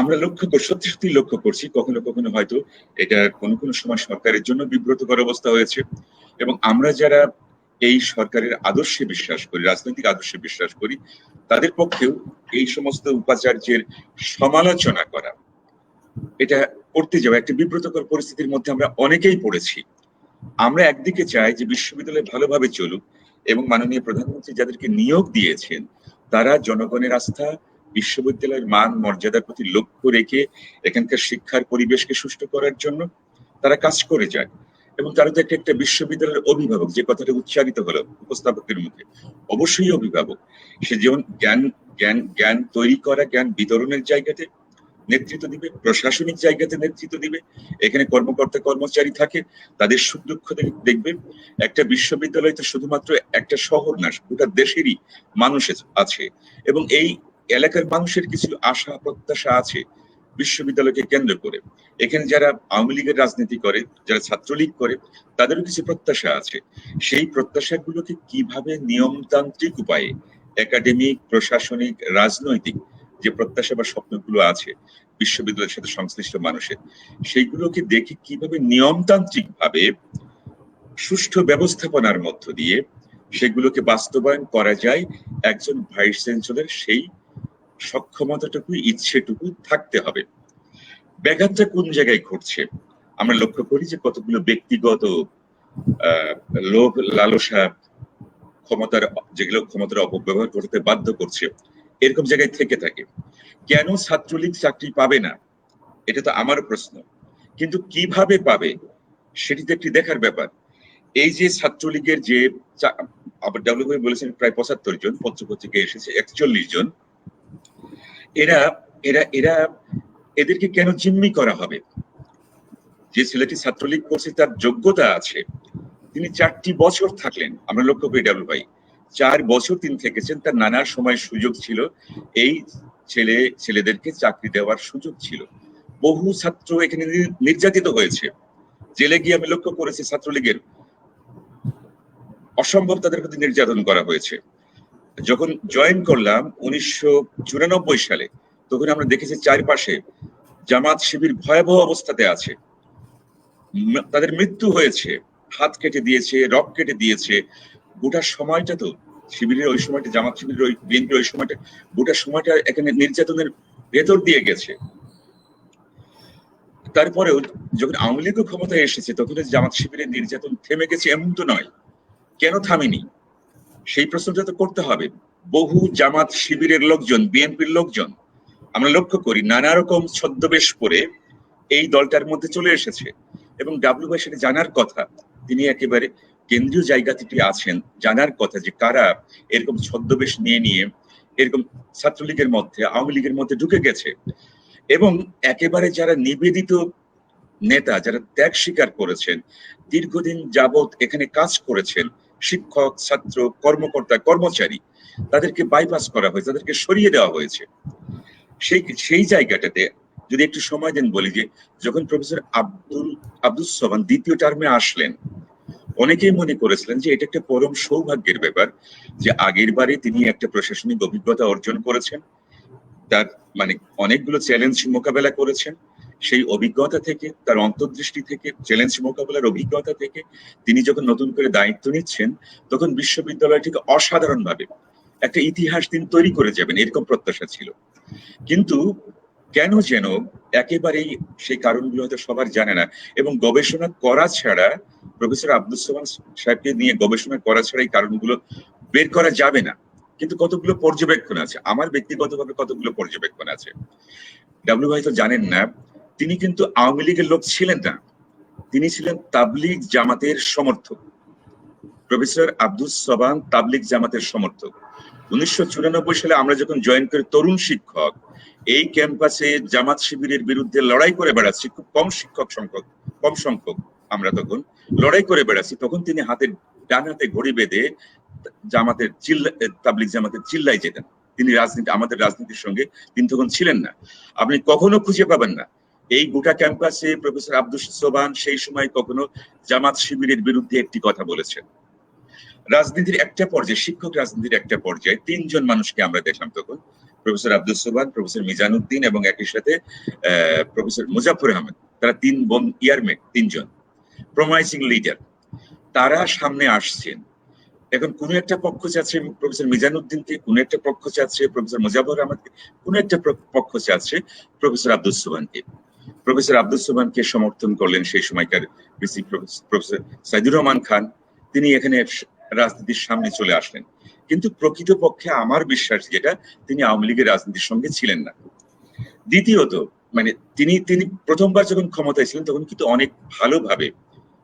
আমরা সত্যি লক্ষ্য করছি কখনো কখনো হয়তো এটা কোনো সময় সরকারের জন্য বিব্রতকর অবস্থা হয়েছে, এবং আমরা যারা এই সরকারের আদর্শে বিশ্বাস করি, রাজনৈতিক আদর্শে বিশ্বাস করি, তাদের পক্ষেও এই সমস্ত উপাচার্যের সমালোচনা করা, এটা করতে যাওয়া একটা বিব্রতকর পরিস্থিতির মধ্যে আমরা অনেকেই পড়েছি। আমরা একদিকে চাই যে বিশ্ববিদ্যালয় ভালোভাবে চলুক এবং মাননীয় প্রধানমন্ত্রী যাদেরকে নিয়োগ দিয়েছেন তারা জনগণের আস্থা, বিশ্ববিদ্যালয়ের মান মর্যাদার প্রতি লক্ষ্য রেখে এখানকার শিক্ষার পরিবেশকে সুষ্ঠু করার জন্য তারা কাজ করে যায়। এবং তারা তো একটা বিশ্ববিদ্যালয়ের অভিভাবক, যে কথাটা উচ্চারিত হলো উপস্থাপকের মুখে, অবশ্যই অভিভাবক। সে যেমন জ্ঞান জ্ঞান জ্ঞান তৈরি করা, জ্ঞান বিতরণের জায়গাতে নেতৃত্ব দিবে, প্রশাসনিক জায়গাতে নেতৃত্ব দিবে, এখানে কর্মকর্তা কর্মচারী থাকে, তাদের সুখ দুঃখ দেখবে। একটা বিশ্ববিদ্যালয় তো শুধুমাত্র একটা শহর না, গোটা দেশেরই মানুষ আছে এবং এই এলাকার মানুষের কিছু আশা প্রত্যাশা আছে বিশ্ববিদ্যালয়কে কেন্দ্র করে। এখানে যারা আওয়ামী লীগের রাজনীতি করে, যারা ছাত্রলীগ করে, তাদেরও কিছু প্রত্যাশা আছে। সেই প্রত্যাশাগুলোকে কিভাবে নিয়মতান্ত্রিক উপায়ে একাডেমিক, প্রশাসনিক, রাজনৈতিক যে প্রত্যাশা বা স্বপ্নগুলো আছে বিশ্ববিদ্যালয়ের সাথে সংশ্লিষ্ট মানুষের, সেইগুলোকে দেখে কিভাবে নিয়মতান্ত্রিক ভাবে সুষ্ঠু ব্যবস্থাপনার মধ্য দিয়ে সেগুলোকে বাস্তবায়ন করা যায়, একজন ভাইস চ্যান্সেলর সেই সক্ষমতাটুকু, ইচ্ছেটুকু থাকতে হবে। ব্যাঘাতটা কোন জায়গায় ঘটছে? আমরা লক্ষ্য করি যে কতগুলো ব্যক্তিগত লোভ লালসা যেগুলো ক্ষমতার অপব্যবহার করতে বাধ্য করছে, এরকম জায়গায় থেকে থাকে। কেন ছাত্রলীগ চাকরি পাবে না, এটা তো আমার প্রশ্ন। কিন্তু কিভাবে পাবে সেটি তো একটি দেখার ব্যাপার। এই যে ছাত্রলীগের যে ডাব্লিউ বলেছেন প্রায় ৭৫ জন, পত্রপত্রিকায় এসেছে ৪১ জন, এরা এরা এরা এদেরকে কেন জিম্মি করা হবে? যে ছেলেটি ছাত্রলীগ করছে তার যোগ্যতা আছে, তিনি ৪টি বছর থাকলেন, আমরা লক্ষ্য করি ডাব্লিউ ভাই ৪ বছর তিনি থেকেছেন, তার নানার সময় সুযোগ ছিল, এই ছেলেদেরকে চাকরি দেওয়ার সুযোগ ছিল। বহু ছাত্র এখানে নির্যাতিত হয়েছে, জেলে গিয়ে আমি লক্ষ্য করেছি ছাত্রলীগের অসম্ভব তাদের প্রতি নির্যাতন করা হয়েছে। যখন জয়েন করলাম ১৯৯৪ সালে, তখন আমরা দেখেছি চারপাশে জামাত শিবির ভয়াবহ অবস্থাতে আছে, তাদের মৃত্যু হয়েছে, হাত কেটে দিয়েছে, রক কেটে দিয়েছে। গোটা সময়টা তো শিবিরের ওই সময়টা, জামাত শিবিরের ওই বিএনপির ওই সময়টা, গোটা সময়টা এখানে নির্যাতনের ভেতর দিয়ে গেছে। তারপরেও যখন আওয়ামী লীগ ক্ষমতায় এসেছে তখন জামাত শিবিরের নির্যাতন থেমে গেছে এমন তো নয়। কেন থামেনি সেই প্রশ্নটা তো করতে হবে। বহু জামাত শিবিরের লোকজন, বিএনপির লোকজন আমরা লক্ষ্য করি নানা রকম ছদ্মবেশ পরে এই দলটার মধ্যে চলে এসেছে এবং ডাব্লিউ ভাই সেটা জানার কথা, তিনি একেবারে কেন্দ্রীয় জায়গাতে আছেন, জানার কথা যে কারা এরকম ছদ্মবেশ নিয়ে এরকম ছাত্রলীগের মধ্যে, আওয়ামী লীগের মধ্যে ঢুকে গেছে। এবং একেবারে যারা নিবেদিত নেতা, যারা ত্যাগ স্বীকার করেছেন, দীর্ঘদিন যাবৎ এখানে কাজ করেছেন, শিক্ষক, ছাত্র, কর্মকর্তা, কর্মচারী, তাদেরকে বাইপাস করা হয়েছে, তাদেরকে সরিয়ে দেওয়া হয়েছে। সেই জায়গাটাতে যদি একটু সময় দেন বলি যে যখন প্রফেসর আব্দুস সোবহান দ্বিতীয় টার্মে আসলেন, অনেকেই মনে করেছিলেন যে এটা একটা পরম সৌভাগ্যের ব্যাপার যে আগের বারে তিনি একটা প্রশাসনিক অভিজ্ঞতা অর্জন করেছেন, তার মানে অনেকগুলো চ্যালেঞ্জ মোকাবেলা করেছেন, সেই অভিজ্ঞতা থেকে, তার অন্তর্দৃষ্টি থেকে, চ্যালেঞ্জ মোকাবেলার অভিজ্ঞতা থেকে তিনি যখন নতুন করে দায়িত্ব নিচ্ছেন তখন বিশ্ববিদ্যালয়টিকে অসাধারণভাবে একটা ইতিহাস তিনি তৈরি করে যাবেন, এরকম প্রত্যাশা ছিল। কিন্তু কেন যেন একেবারেই সেই কারণগুলো হয়তো সবার জানে না, এবং গবেষণা করা ছাড়া, প্রফেসর আব্দুস সোবহান সাহেবকে নিয়ে গবেষণা করা ছাড়া এই কারণগুলো বের করা যাবে না। কিন্তু কতগুলো পর্যবেক্ষণ আছে, আমার ব্যক্তিগতভাবে কতগুলো পর্যবেক্ষণ আছে। ডাব্লিউ ভাই তো জানেন না, তিনি কিন্তু আওয়ামী লীগের লোক ছিলেন না, তিনি ছিলেন তাবলিগ জামাতের সমর্থক। প্রফেসর আব্দুস সোবহান তাবলিগ জামাতের সমর্থক। ১৯৯৪ সালে আমরা যখন জয়েন করি তরুণ শিক্ষক, এই ক্যাম্পাসে জামাত শিবিরের বিরুদ্ধে লড়াই করে বেড়াচ্ছি, খুব কম সংখ্যক আমরা তখন লড়াই করে বেড়াচ্ছি, তখন তিনি ডান হাতে ঘড়ি বেঁধে তাবলিগ জামাতের চিল্লায় যেতেন। তিনি আমাদের রাজনীতির সঙ্গে তিনি তখন ছিলেন না, আপনি কখনো খুঁজে পাবেন না এই গোটা ক্যাম্পাসে প্রফেসর আব্দুস সোবহান সেই সময় কখনো জামাত শিবিরের বিরুদ্ধে একটি কথা বলেছেন। রাজনীতির একটা পর্যায়ে, শিক্ষক রাজনীতির একটা পর্যায়ে ৩ জন মানুষকে আমরা দেখলাম তখন, প্রফেসর আব্দুস সোবহান, প্রফেসর মিজানুদ্দিন এবং একই সাথে প্রফেসর মুজাফফর আহমেদ, তারা ৩ ইয়ারমেট, ৩ জন প্রমাইজিং লিডার, তারা সামনে আসছেন এখন কোন একটা পক্ষ চাচ্ছে প্রফেসর মিজানুদ্দিনকে, কোন একটা পক্ষ চাচ্ছে প্রফেসর মুজাফর আহমদকে, কোন একটা পক্ষ চাচ্ছে প্রফেসর আব্দুস সোবহানকে। প্রফেসর আব্দুস সোবহানকে সমর্থন করলেন সেই সময়কার ভিসি প্রফেসর সাইদুর রহমান খান, তিনি এখানে রাজনীতির সামনে চলে আসলেন। কিন্তু প্রকৃতপক্ষে আমার বিশ্বাস যেটা, তিনি আওয়ামী লীগের রাজনীতির সঙ্গে ছিলেন না। দ্বিতীয়ত মানে তিনি প্রথমবার যখন ক্ষমতায় ছিলেন তখন কিন্তু অনেক ভালোভাবে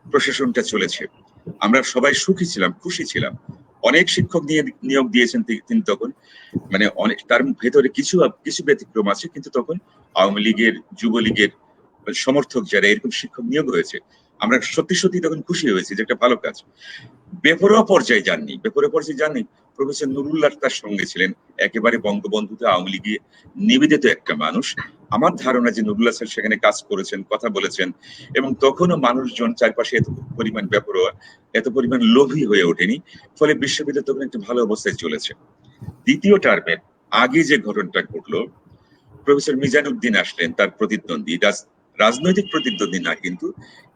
প্রশাসনটা চলেছে, আমরা সবাই সুখী ছিলাম, খুশি ছিলাম। অনেক শিক্ষক নিয়োগ দিয়েছেন তিনি তখন, মানে অনেক তার ভেতরে কিছু ব্যতিক্রম আছে, কিন্তু তখন আওয়ামী লীগের, যুবলীগের সমর্থক যারা এরকম শিক্ষক নিয়োগ হয়েছে, আমরা সত্যি তখন খুশি হয়েছি যে একটা ভালো কাজ। বেপরোয়া পর্যায়ে যাননি। প্রফেসর নুরুল্লাহ তার সঙ্গে ছিলেন, একেবারে বঙ্গবন্ধুতে আওয়ামী লীগে নিবেদিত একটা মানুষ। আমার ধারণা যে নুরুল্লাহ স্যার সেখানে কাজ করেছেন, কথা বলেছেন, এবং তখনও মানুষজন চারপাশে এত পরিমাণ বেপরোয়া, এত পরিমাণ লোভী হয়ে ওঠেনি, ফলে বিশ্ববিদ্যালয় তখন একটা ভালো অবস্থায় চলেছে। দ্বিতীয় টার্মের আগে যে ঘটনাটা ঘটলো, প্রফেসর মিজানুদ্দিন আসলেন, তার প্রতিদ্বন্দ্বী, রাজনৈতিক প্রতিদ্বন্দ্বী না, কিন্তু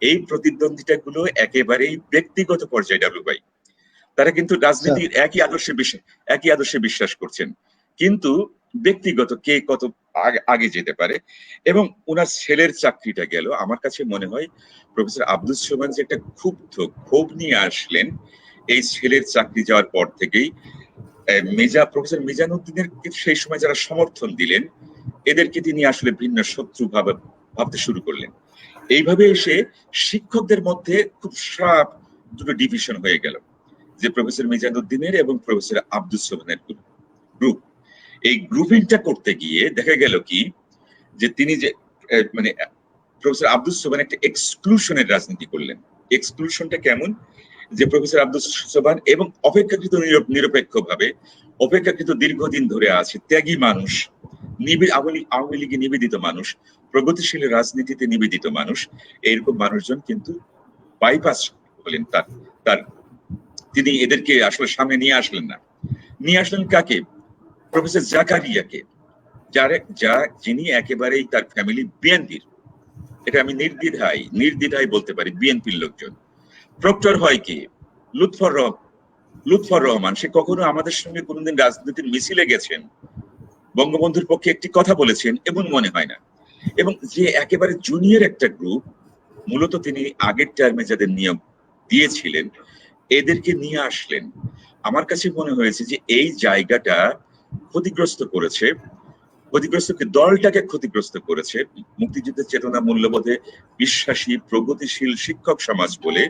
এই প্রতিদ্বন্দ্বিতা গুলো একেবারেই ব্যক্তিগত পর্যায়ে ডাব্লিউ ভাই। তারা কিন্তু রাজনীতির একই আদর্শে বিশ্বাস করছেন, কিন্তু ব্যক্তিগত কে কত আগে যেতে পারে। এবং ওনার ছেলের চাকরিটা গেল, আমার কাছে মনে হয় প্রফেসর আব্দুস সোবহান যে একটা ক্ষোভ নিয়ে আসলেন এই ছেলের চাকরি যাওয়ার পর থেকেই। প্রফেসর মিজানুদ্দিনের সেই সময় যারা সমর্থন দিলেন, এদেরকে তিনি আসলে ভিন্ন শত্রু ভাবতে শুরু করলেন। এইভাবে এসে শিক্ষকদের মধ্যে খুব শার্প দুটো ডিভিশন হয়ে গেল, যে প্রফেসর মিজানুদ্দিনের এবং প্রফেসর আব্দুস সোবহানের গ্রুপ। এই গ্রুপিংটা করতে গিয়ে দেখা গেল কি, যে তিনি যে মানে প্রফেসর আব্দুস সোবহান একটা এক্সক্লুশনের রাজনীতি করলেন। এক্সক্লুশনটা কেমন, যে প্রফেসর আব্দুস সোবহান এবং নিরপেক্ষভাবে দীর্ঘদিন ধরে আছে, ত্যাগী মানুষ, আওয়ামী লীগে নিবেদিত মানুষ, প্রগতিশীল রাজনীতিতে নিবেদিত মানুষ, এরকম মানুষজন কিন্তু বাইপাস হলেন। তিনি এদেরকে আসলে সামনে নিয়ে আসলেন না। নিয়ে আসলেন কাকে? প্রফেসর জাকারিয়াকে, যিনি একেবারেই তার ফ্যামিলি বিএনপির। এটা আমি নির্দ্বিধায় বলতে পারি, বিএনপির লোকজন। প্রক্টর হয় কি? লুৎফর রহমান। সে কখনো আমাদের সঙ্গে কোনোদিন রাজনীতির মিছিলে গেছেন, বঙ্গবন্ধুর পক্ষে একটি কথা বলেছেন এমন মনে হয় না। এবং যে একেবারে জুনিয়র একটা গ্রুপ, মূলত তিনি আগের টার্মে যাদের নিয়োগ দিয়েছিলেন এদেরকে নিয়ে আসলেন। আমার কাছে মনে হয়েছে যে এই জায়গাটা দলটাকে ক্ষতিগ্রস্ত করেছে। মুক্তিযুদ্ধের চেতনা, মূল্যবোধে বিশ্বাসী প্রগতিশীল শিক্ষক সমাজ বলে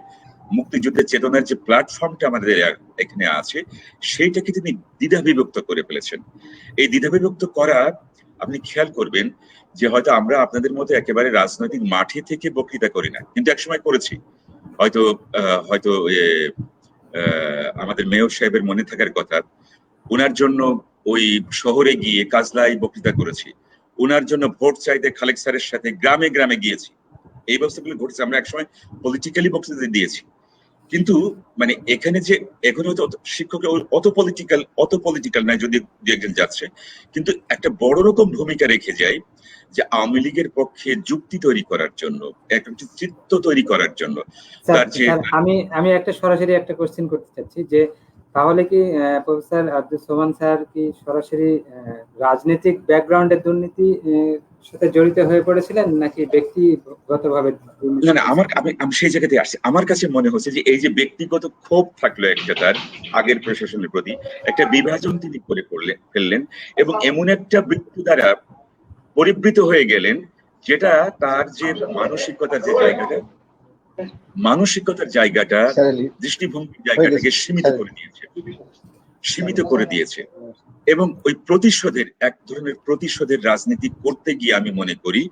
মুক্তিযুদ্ধের চেতনার যে প্ল্যাটফর্মটা আমাদের এখানে আছে, সেইটাকে তিনি দ্বিধাবিভক্ত করে ফেলেছেন। এই দ্বিধাবিভক্ত করা, আপনি খেয়াল করবেন যে হয়তো আমরা আপনাদের মতো একেবারে রাজনৈতিক মাঠে থেকে বক্তৃতা করি না, কিন্তু একসময় করেছি। হয়তো আমাদের মেয়র সাহেবের মনে থাকার কথা, ওনার জন্য ওই শহরে গিয়ে কাজলাই বক্তৃতা করেছি, ওনার জন্য ভোট চাইতে খালেক স্যারের সাথে গ্রামে গ্রামে গিয়েছি। এই ব্যবস্থাগুলো ঘটেছে। আমরা একসময় পলিটিক্যালি বক্তৃতা দিয়েছি, কিন্তু মানে এখানে যে এখন হয়তো শিক্ষক অত পলিটিক্যাল নাই, যদি দু একজন যাচ্ছে, কিন্তু একটা বড় রকম ভূমিকা রেখে যায় যে আওয়ামী লীগের পক্ষে যুক্তি তৈরি করার জন্য, একটা চিত্র তৈরি করার জন্য। আমি একটা সরাসরি একটা কোশ্চেন করতে চাচ্ছি, যে তাহলে কি প্রফেসর আব্দুস সোবহান স্যার কি সরাসরি রাজনৈতিক ব্যাকগ্রাউন্ডের দুর্নীতি সাথে জড়িত হয়ে পড়েছিলেন, নাকি ব্যক্তিগতভাবে? না, আমি সেই জায়গাতে আসছি। আমার কাছে মনে হচ্ছে যে এই যে ব্যক্তিগত ক্ষোভ থাকলো একটা তার আগের প্রশাসনের প্রতি, একটা বিভাজন তিনি করে ফেললেন, এবং এমন একটা বৃত্তি দ্বারা পরিবৃত হয়ে গেলেন যেটা তার যে মানসিকতার জায়গাটা দৃষ্টিভঙ্গির জায়গাটাকে সীমিত করে দিয়েছে। এবং ওই এক ধরনের প্রতিশোধের রাজনীতি করতে গিয়ে আমি মনে করি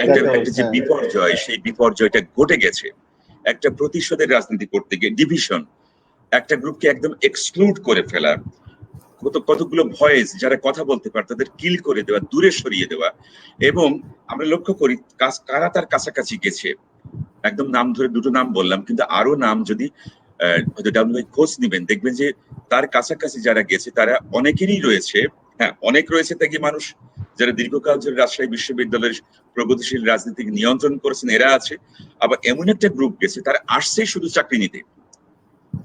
একটা যে বিপর্যয়, সেই বিপর্যয়টা ঘটে গেছে। একটা প্রতিশোধের রাজনীতি করতে গিয়ে ডিভিশন, একটা গ্রুপকে একদম এক্সক্লুড করে ফেলা, কতগুলো ভয়েস যারা কথা বলতে পারে তাদের কিল করে দেওয়া, দূরে সরিয়ে দেওয়া। এবং আমরা লক্ষ্য করি কারা তার কাছাকাছি গেছে, একদম নাম ধরে দুটো নাম বললাম, কিন্তু আরো নাম যদি খোঁজ নিবেন দেখবেন যে তার কাছাকাছি যারা গেছে তারা অনেকেরই রয়েছে, অনেক রয়েছে ত্যাগী মানুষ যারা দীর্ঘকাল ধরে রাজশাহী বিশ্ববিদ্যালয়ের প্রগতিশীল রাজনীতি নিয়ন্ত্রণ করেছেন, এরা আছে। আবার এমন একটা গ্রুপ গেছে তারা আসছে শুধু চাকরি নিতে,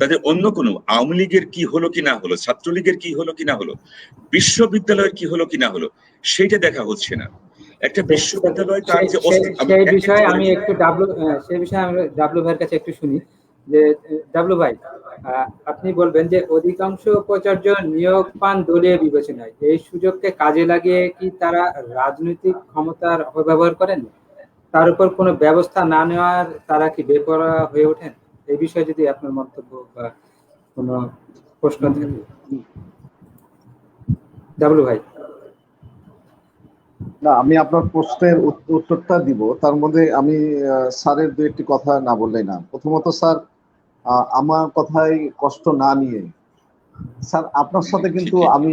তাদের অন্য কোনো আওয়ামী লীগের কি হলো কি না হলো, ছাত্রলীগের কি হলো কি না হলো, বিশ্ববিদ্যালয়ের কি হলো কি না হলো, সেইটা দেখা হচ্ছে না। একটা বিশ্ববিদ্যালয় তার যে সেই বিষয়ে একটু আমি একটু সেই বিষয়ে আমি ডাবলু ভাইয়ের কাছে একটু শুনি যে ডাবলু ভাই, আপনি বলবেন যে অধিকাংশ উপাচার্য নিয়োগ পান দলীয় বিবেচনায়, এই সুযোগকে কাজে লাগিয়ে কি তারা রাজনৈতিক ক্ষমতার অপব্যবহার করেন? তার উপর কোনো ব্যবস্থা না নেওয়ার তারা কি বেপরোয়া হয়ে ওঠেন? এই বিষয়ে যদি আপনার মন্তব্য বা কোনো প্রশ্ন থাকে। ডাবলু ভাই। না, আমি আপনার প্রশ্নের উত্তরটা দিব, তার মধ্যে আমি স্যারের দু একটি কথা না বললেই না। প্রথমত স্যার, আমার কথায় কষ্ট না নিয়ে, স্যার আপনার সাথে কিন্তু আমি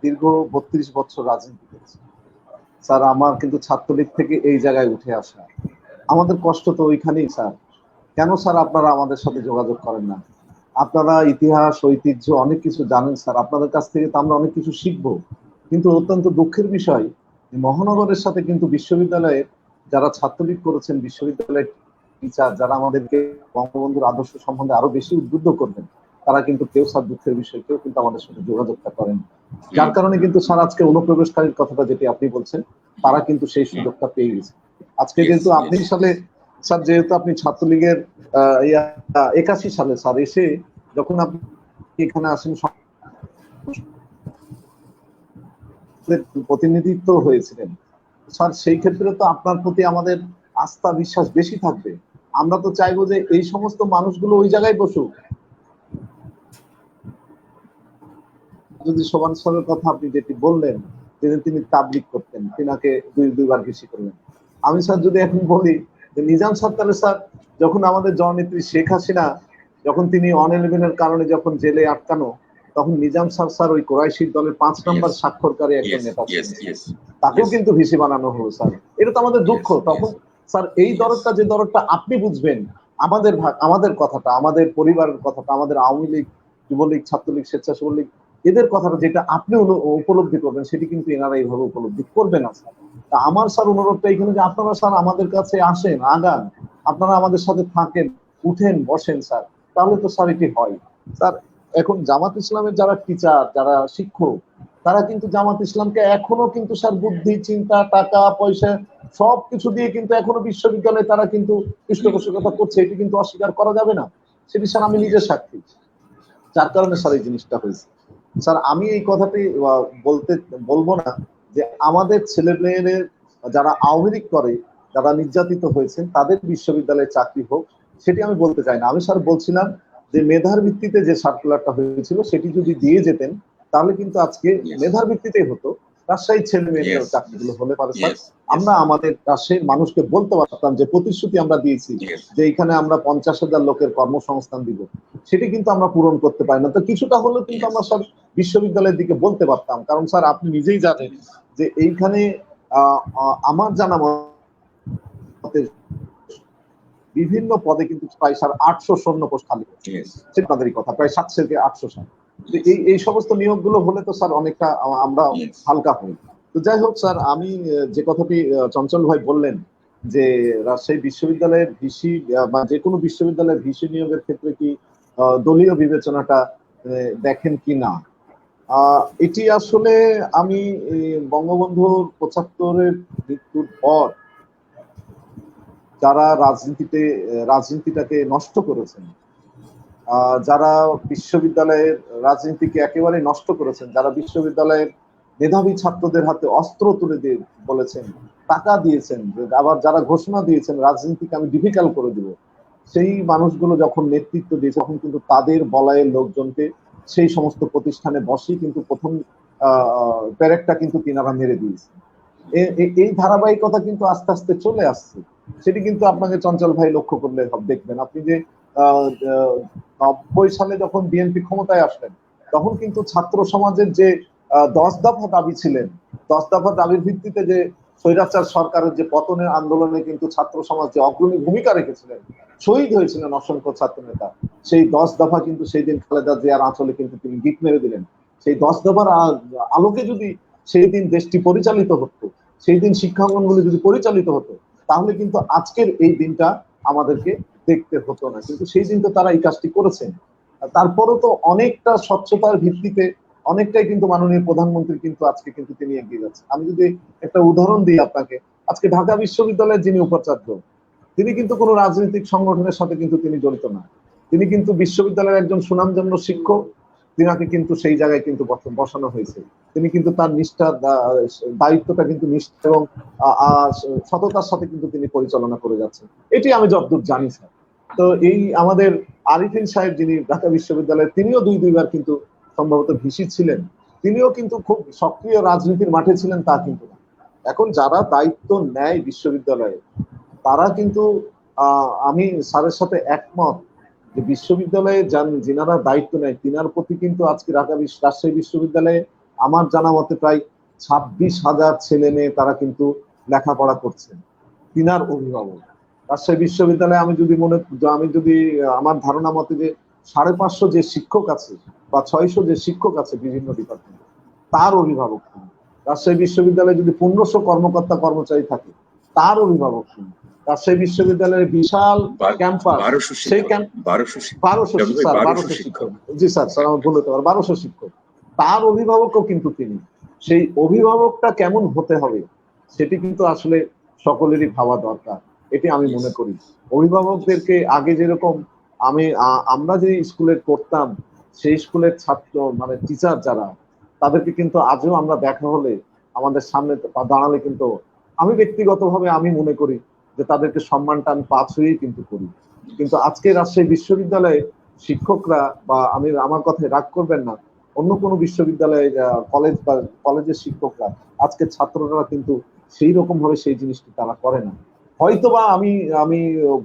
দীর্ঘ 32 বছর রাজনীতি করেছি স্যার। আমার কিন্তু ছাত্রলীগ থেকে এই জায়গায় উঠে আসা, আমাদের কষ্ট তো ওইখানেই স্যার। কেন স্যার আপনারা আমাদের সাথে যোগাযোগ করেন না? আপনারা ইতিহাস ঐতিহ্য অনেক কিছু জানেন স্যার, আপনাদের কাছ থেকে তো আমরা অনেক কিছু শিখবো। কিন্তু অত্যন্ত দুঃখের বিষয়, মহানগরের সাথে কিন্তু বিশ্ববিদ্যালয়ের যারা ছাত্রলীগ করেছেন, বিশ্ববিদ্যালয়ের টিচার যারা আমাদেরকে বঙ্গবন্ধুর আদর্শ সম্বন্ধে আরো বেশি উদ্বুদ্ধ করবেন, তারা কিন্তু কেউ স্যার দুঃখের বিষয়, কেউ কিন্তু আমাদের সাথে যোগাযোগটা করেন। যার কারণে কিন্তু স্যার আজকে অনুপ্রবেশকারীর কথাটা যেটি আপনি বলছেন, তারা কিন্তু সেই সুযোগটা পেয়ে গেছে। আজকে যেহেতু আপনি সালে স্যার, যেহেতু আপনি ছাত্রলীগের 81 সালে স্যার এসে যখন আপনি এখানে আসেন, প্রতিনিধিত্ব হয়েছিলেন স্যার, সেই ক্ষেত্রে তো আপনার প্রতি আমাদের আস্থা বিশ্বাস বেশি থাকবে। আমরা তো চাইবো যে এই সমস্ত মানুষগুলো ওই জায়গায় বসুক। যদি সোবান স্যারের কথা আপনি যেটি বললেন, তিনি তাবলিগ করতেন, তিনাকে দুইবার বেশি করলেন। আমি স্যার যদি এখন বলি যে নিজাম সরকারের স্যার, যখন আমাদের জননেত্রী শেখ হাসিনা যখন তিনি অন-11-এর কারণে যখন জেলে আটকানো, তখন নিজাম স্যার ওই কোরাইশির দলের 5 নম্বর স্বাক্ষরকারী একজন নেতা ছিলেন, তাকেও কিন্তু ভিসি বানানো হলো স্যার। এটা তো আমাদের দুঃখ। তখন স্যার এই দরদটা, যে দরদটা আপনি বুঝবেন, আমাদের কথাটা, আমাদের পরিবারের কথাটা, আমাদের আওয়ামী লীগ, যুবলীগ, ছাত্রলীগ, স্বেচ্ছাসেবক লীগ, এদের কথাটা যেটা আপনি উপলব্ধি করবেন, সেটি কিন্তু এনারা এইভাবে উপলব্ধি করবে না স্যার। তা আমার স্যার অনুরোধটা এখানে যে আপনারা স্যার আমাদের কাছে আসেন, আগান, আপনারা আমাদের সাথে থাকেন, উঠেন, বসেন স্যার, তাহলে তো স্যার এটি হয় স্যার। এখন জামাত ইসলামের যারা টিচার, যারা শিক্ষক, তারা কিন্তু জামাত ইসলামকে এখনো কিন্তু স্যার বুদ্ধি, চিন্তা, টাকা পয়সা সবকিছু দিয়ে কিন্তু এখনো বিশ্ববিদ্যালয়ে তারা কিন্তু পৃষ্ঠপোষকতা করছে, এটি কিন্তু অস্বীকার করা যাবে না। সেটি স্যার আমি নিজে সাক্ষী। যার কারণে স্যার এই জিনিসটা হয়েছে স্যার। আমি এই কথাটি বলবো না যে আমাদের ছেলেমেয়েদের যারা আওয়ামী লীগ করে, যারা নির্যাতিত হয়েছেন, তাদের বিশ্ববিদ্যালয়ে চাকরি হোক, সেটি আমি বলতে চাই না। আমি স্যার বলছিলাম যে মেধার ভিত্তিতে যে সার্কুলারটা হয়েছিল, সেটি যদি দিয়ে যেতেন, তাহলে কিন্তু আজকে মেধার ভিত্তিতেই হতো। রাজশাহীর ছেলে মেয়েদের চাকরিগুলো হলে পারে স্যার, আমরা আমাদের রাজশাহীর মানুষকে বলতে পারতাম যে প্রতিশ্রুতি আমরা দিয়েছি যে এখানে আমরা 50,000 লোকের কর্মসংস্থান দিব, সেটি কিন্তু আমরা পূরণ করতে পারি না। তো কিছুটা হলেও কিন্তু আমরা স্যার বিশ্ববিদ্যালয়ের দিকে বলতে পারতাম। কারণ স্যার আপনি নিজেই জানেন যে এইখানে আমার জানা মতে বিভিন্ন পদে কিন্তু প্রায় স্যার 800 শূন্য পোস্ট খালি হচ্ছে, আপনাদেরই কথা, প্রায় 700 থেকে 800 সাল। এই সমস্ত নিয়োগগুলো হলে তো স্যার অনেকটা আমরা হালকা হই। তো যাই হোক স্যার, আমি যে কথাটি চঞ্চল ভাই বললেন যে রাজশাহী বিশ্ববিদ্যালয়ের ভিসি বা যে কোনো বিশ্ববিদ্যালয়ের ভিসি নিয়োগের ক্ষেত্রে কি দলীয় বিবেচনাটা দেখেন কি না, এটি আসলে আমি বঙ্গবন্ধুর 75-এর মৃত্যুর পর যারা রাজনীতিটাকে নষ্ট করেছেন, যারা বিশ্ববিদ্যালয়ের রাজনীতিকে একেবারে নষ্ট করেছেন, যারা বিশ্ববিদ্যালয়ের মেধাবী ছাত্রদের হাতে অস্ত্র তুলে দিয়ে বলেছেন, টাকা দিয়েছেন, আবার যারা ঘোষণা দিয়েছেন রাজনীতিকে আমি ডিফিকাল্ট করে দিব, সেই মানুষগুলো যখন নেতৃত্ব দিয়েছে, তখন কিন্তু তাদের বলয়ের লোকজনকে সেই সমস্ত প্রতিষ্ঠানে বসেই কিন্তু প্রথম প্যারেকটা কিন্তু তিনারা মেরে দিয়েছে। এই ধারাবাহিকতা কিন্তু আস্তে আস্তে চলে আসছে। সেটি কিন্তু আপনাকে চঞ্চল ভাই লক্ষ্য করলে দেখবেন, আপনি যে 90 সালে যখন বিএনপি ক্ষমতায় আসলেন, তখন কিন্তু ছাত্র সমাজের যে 10 দফা দাবি ছিলেন, 10 দফা দাবির ভিত্তিতে যে স্বৈরাচার সরকারের যে পতনের আন্দোলনে কিন্তু ছাত্র সমাজ যে অগ্রণী ভূমিকা রেখেছিলেন, শহীদ হয়েছিলেন অসংখ্য ছাত্র নেতা, সেই 10 দফা কিন্তু সেই দিন খালেদা জিয়ার আঁচলে কিন্তু তিনি গিট মেরে দিলেন। সেই 10 দফার আলোকে যদি সেই দিন দেশটি পরিচালিত হতো, সেই দিন শিক্ষাঙ্গনগুলি যদি পরিচালিত হতো, তাহলে কিন্তু আজকের এই দিনটা আমাদেরকে দেখতে হতো না। কিন্তু সেই দিন তো তারা এই কাজটি করেছেন। তারপরও তো অনেকটা স্বচ্ছতার ভিত্তিতে অনেকটাই কিন্তু মাননীয় প্রধানমন্ত্রী কিন্তু আজকে কিন্তু তিনি এগিয়ে যাচ্ছেন। আমি যদি একটা উদাহরণ দিই আপনাকে, আজকে ঢাকা বিশ্ববিদ্যালয়ের যিনি উপাচার্য, তিনি কিন্তু কোনো রাজনৈতিক সংগঠনের সাথে কিন্তু তিনি জড়িত না। তিনি কিন্তু বিশ্ববিদ্যালয়ের একজন সুনামধন্য শিক্ষক, তিনাকে কিন্তু সেই জায়গায় কিন্তু বসানো হয়েছে। তিনি কিন্তু তার নিষ্ঠা দায়িত্বটা কিন্তু নিষ্ঠা এবং সততার সাথে কিন্তু তিনি পরিচালনা করে যাচ্ছেন, এটি আমি যতদূর জানি স্যার। তো এই আমাদের আরিফিন সাহেব যিনি ঢাকা বিশ্ববিদ্যালয়ের, তিনিও দুইবার কিন্তু সম্ভবত ভিসি ছিলেন, তিনিও কিন্তু খুব সক্রিয় রাজনীতির মাঠে ছিলেন তা কিন্তু না। এখন যারা দায়িত্ব নেয় বিশ্ববিদ্যালয়ে তারা কিন্তু আমি স্যারের সাথে একমত যে বিশ্ববিদ্যালয়ে যিনারা দায়িত্ব নেয় তিনার প্রতি কিন্তু আজকে রাজশাহী বিশ্ববিদ্যালয়ে আমার জানা মতে প্রায় 26,000 ছেলে মেয়ে তারা কিন্তু লেখাপড়া করছেন তিনার অভিভাবক। রাজশাহী বিশ্ববিদ্যালয়ে আমি যদি আমার ধারণা মতে যে 550 যে শিক্ষক আছে বা 600 যে শিক্ষক আছে বিভিন্ন ডিপার্টমেন্টে, তার অভিভাবক তিনি। রাজশাহী বিশ্ববিদ্যালয়ে যদি 1500 কর্মকর্তা কর্মচারী থাকে, তার অভিভাবক তিনি। রাজশাহী বিশ্ববিদ্যালয়ের বিশাল ক্যাম্পাস, সেই 1200 শিক্ষক, জি স্যার আমার ভুল হতে পারে, 1200 শিক্ষক, তার অভিভাবকও কিন্তু তিনি। সেই অভিভাবকটা কেমন হতে হবে সেটি কিন্তু আসলে সকলেরই ভাবা দরকার, এটি আমি মনে করি। অভিভাবকদেরকে আগে যেরকম আমরা যে স্কুলে করতাম, সেই স্কুলের ছাত্র মানে টিচার যারা, তাদেরকে কিন্তু আজও আমরা দেখা হলে আমাদের সামনে দাঁড়ালে কিন্তু আমি ব্যক্তিগতভাবে আমি মনে করি যে তাদেরকে সম্মানটা আমি পাঁচই কিন্তু করি। কিন্তু আজকে রাজশাহী বিশ্ববিদ্যালয়ে শিক্ষকরা বা আমার কথায় রাগ করবেন না, অন্য কোনো বিশ্ববিদ্যালয়ে কলেজ বা কলেজের শিক্ষকরা আজকে ছাত্ররা কিন্তু সেই রকম ভাবে সেই জিনিসটি তারা করে না। হয়তোবা আমি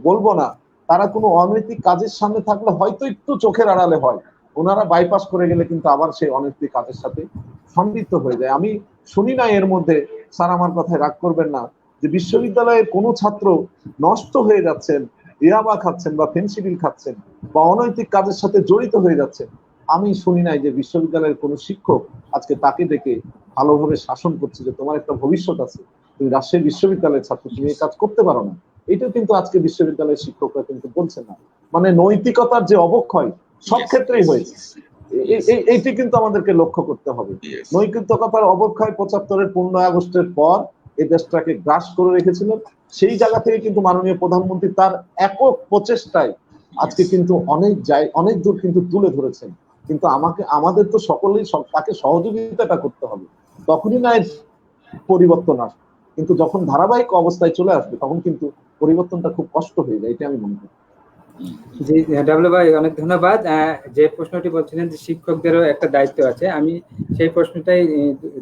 বলবো না তারা কোনো অনৈতিক কাজের সামনে থাকলে হয়তো একটু চোখের আড়ালে হয়, ওনারা বাইপাস করে গেলে কিন্তু আবার সেই অনৈতিক কাজের সাথে সম্পৃক্ত হয়ে যায়। আমি শুনি না এর মধ্যে, স্যার আমার কথায় রাগ করবেন না, যে বিশ্ববিদ্যালয়ের কোনো ছাত্র নষ্ট হয়ে যাচ্ছেন, ইয়াবা খাচ্ছেন বা ফেন্সিডিল খাচ্ছেন বা অনৈতিক কাজের সাথে জড়িত হয়ে যাচ্ছেন, আমি শুনি নাই যে বিশ্ববিদ্যালয়ের কোনো শিক্ষক আজকে তাকে দেখে ভালোভাবে শাসন করছে যে তোমার একটা ভবিষ্যৎ আছে, তুমি রাজশাহী বিশ্ববিদ্যালয়ের ছাত্র, তুমি এই কাজ করতে পারো না। এটা কিন্তু আজকে বিশ্ববিদ্যালয়ের শিক্ষকরা কিন্তু বলছে না। মানে নৈতিকতার যে অবক্ষয় সব ক্ষেত্রেই হয়েছে, এইটি কিন্তু আমাদেরকে লক্ষ্য করতে হবে। নৈতিকতার অবক্ষয় 75-এর 15 আগস্টের পর এই দেশটাকে গ্রাস করে রেখেছিলেন। সেই জায়গা থেকে কিন্তু মাননীয় প্রধানমন্ত্রী তার একক প্রচেষ্টায় আজকে কিন্তু অনেক দূর কিন্তু তুলে ধরেছেন। কিন্তু আমাদের তো সকলেই তাকে সহযোগিতাটা করতে হবে, তখনই না পরিবর্তন আসবে। কিন্তু যখন ধারাবাহিক অবস্থায় চলে আসবে তখন কিন্তু পরিবর্তনটা খুব কষ্ট হয়ে যায়, এটা আমি মনে করি। জি ডাবলু ভাই, অনেক ধন্যবাদ। যে প্রশ্নটি বলছিলেন যে শিক্ষকদেরও একটা দায়িত্ব আছে, আমি সেই প্রশ্নটাই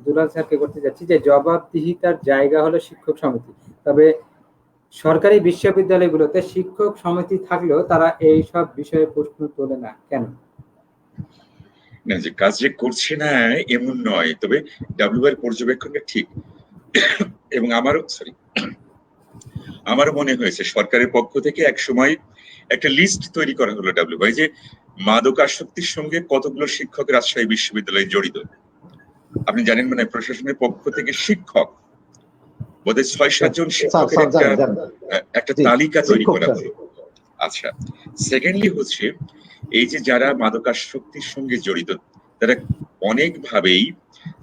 দুলাল স্যারকে করতে যাচ্ছি যে জবাবদিহিতার জায়গা হলো শিক্ষক সমিতি, তবে সরকারি বিশ্ববিদ্যালয়গুলোতে শিক্ষক সমিতি থাকলেও তারা এই সব বিষয়ে প্রশ্ন তোলে না কেন? না, যে কাজ যে করছে না এমন নয়, তবে ডাব্লিউ এর পর্যবেক্ষণটা ঠিক। এবং আমারও মনে হয়েছে সরকারের পক্ষ থেকে এক সময় একটা লিস্ট তৈরি করা হলো ডাব্লিউ ভাই, যে মাদকাসক্তির সঙ্গে কতগুলো শিক্ষক রাজশাহী বিশ্ববিদ্যালয়ে জড়িত। আপনি জানেন, মানে প্রশাসনের পক্ষ থেকে শিক্ষক বোধহয় 6-7 জন শিক্ষকের একটা তালিকা তৈরি করা হলো। আচ্ছা, সেকেন্ডলি হচ্ছে এই যে যারা মাদকাসক্তির সঙ্গে জড়িত তারা অনেকভাবেই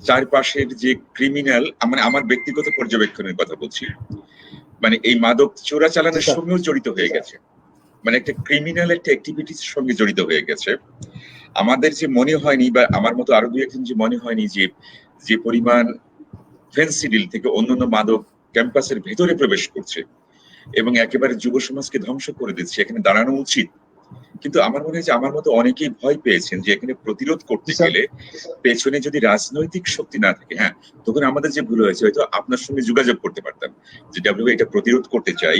চারপাশের যে ক্রিমিনাল, মানে আমার ব্যক্তিগত পর্যবেক্ষণের কথা বলছি, মানে এই মাদক চোরাচালানের সঙ্গেও জড়িত হয়ে গেছে, মানে একটা ক্রিমিনাল একটা অ্যাক্টিভিটির সঙ্গে জড়িত হয়ে গেছে। আমাদের যে মনে হয়নি, বা আমার মতো আরো 2-1 জন যে মনে হয়নি যে পরিমাণ ফেন্সিডিল থেকে অন্যান্য মাদক ক্যাম্পাসের ভেতরে প্রবেশ করছে এবং একেবারে যুব সমাজকে ধ্বংস করে দিচ্ছে, এখানে দাঁড়ানো উচিত। কিন্তু আমার মনে হয় যে আমার মতো অনেকেই ভয় পেয়েছেন যে এখানে প্রতিরোধ করতে গেলে পেছনে যদি রাজনৈতিক শক্তি না থাকে, হ্যাঁ তখন আমাদের যে ভুল হয়েছে, হয়তো আপনার সঙ্গে যোগাযোগ করতে পারতাম যে ডাব্লিউ এটা প্রতিরোধ করতে চাই,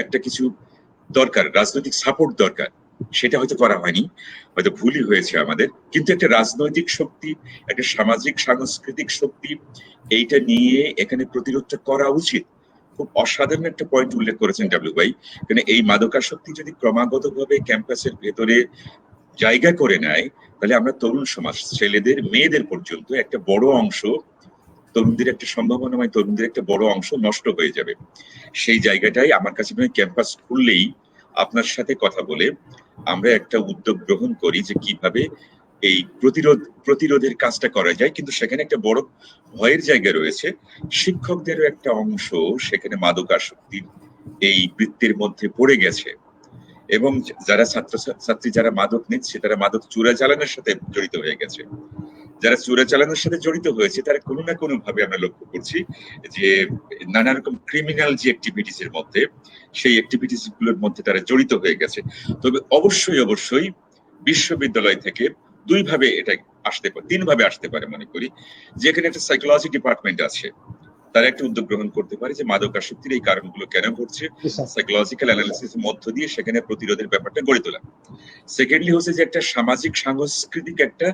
একটা কিছু দরকার, রাজনৈতিক সাপোর্ট দরকার, সেটা হয়তো করা হয়নি, হয়তো ভুলই হয়েছে আমাদের। কিন্তু একটা রাজনৈতিক শক্তি, একটা সামাজিক সাংস্কৃতিক শক্তি, এইটা নিয়ে এখানে প্রতিরোধটা করা উচিত। খুব অসাধারণ একটা পয়েন্ট উল্লেখ করেছেন ডাব্লিউ ভাই, কারণ এই মাদকাসক্তি যদি ক্রমাগতভাবে ক্যাম্পাসের ভেতরে জায়গা করে নেয়, তাহলে আমরা তরুণ সমাজ, ছেলেদের মেয়েদের পর্যন্ত একটা বড় অংশ, তরুণদের একটা সম্ভাবনাময় তরুণদের একটা বড় অংশ নষ্ট হয়ে যাবে। সেই জায়গাটাই আমার কাছে মনে হয় ক্যাম্পাস খুললেই আপনার সাথে কথা বলে আমরা একটা উদ্যোগ গ্রহণ করি যে কিভাবে এই প্রতিরোধের কাজটা করা যায়। কিন্তু সেখানে একটা বড় ভয়ের জায়গা রয়েছে, শিক্ষকদেরও একটা অংশ সেখানে মাদকাসক্তির এই বৃত্তির মধ্যে পড়ে গেছে, এবং যারা ছাত্রছাত্রী যারা মাদক নিচ্ছে তারা মাদক চোরাচালানের সাথে জড়িত হয়ে গেছে। যারা চোরাচালানের সাথে জড়িত হয়েছে তারা কোনো না কোনো ভাবে আমরা লক্ষ্য করছি যে নানা রকম ক্রিমিনাল যে অ্যাক্টিভিটিস এর মধ্যে, সেই অ্যাক্টিভিটিস গুলোর মধ্যে তারা জড়িত হয়ে গেছে। তবে অবশ্যই বিশ্ববিদ্যালয় থেকে দুই ভাবে এটা আসতে পারে, তিন ভাবে আসতে পারে মনে করি। যেখানে একটা সাইকোলজি ডিপার্টমেন্ট আছে, তারা একটা উদ্যোগ গ্রহণ করতে পারে যে মাদকাসক্তির এই কারণগুলো কেন ঘটছে, সাইকোলজিক্যাল অ্যানালিসিস মধ্য দিয়ে সেখানে প্রতিরোধের ব্যাপারটা গড়ে তোলা। সেকেন্ডলি হচ্ছে যে একটা সামাজিক সাংস্কৃতিক একটা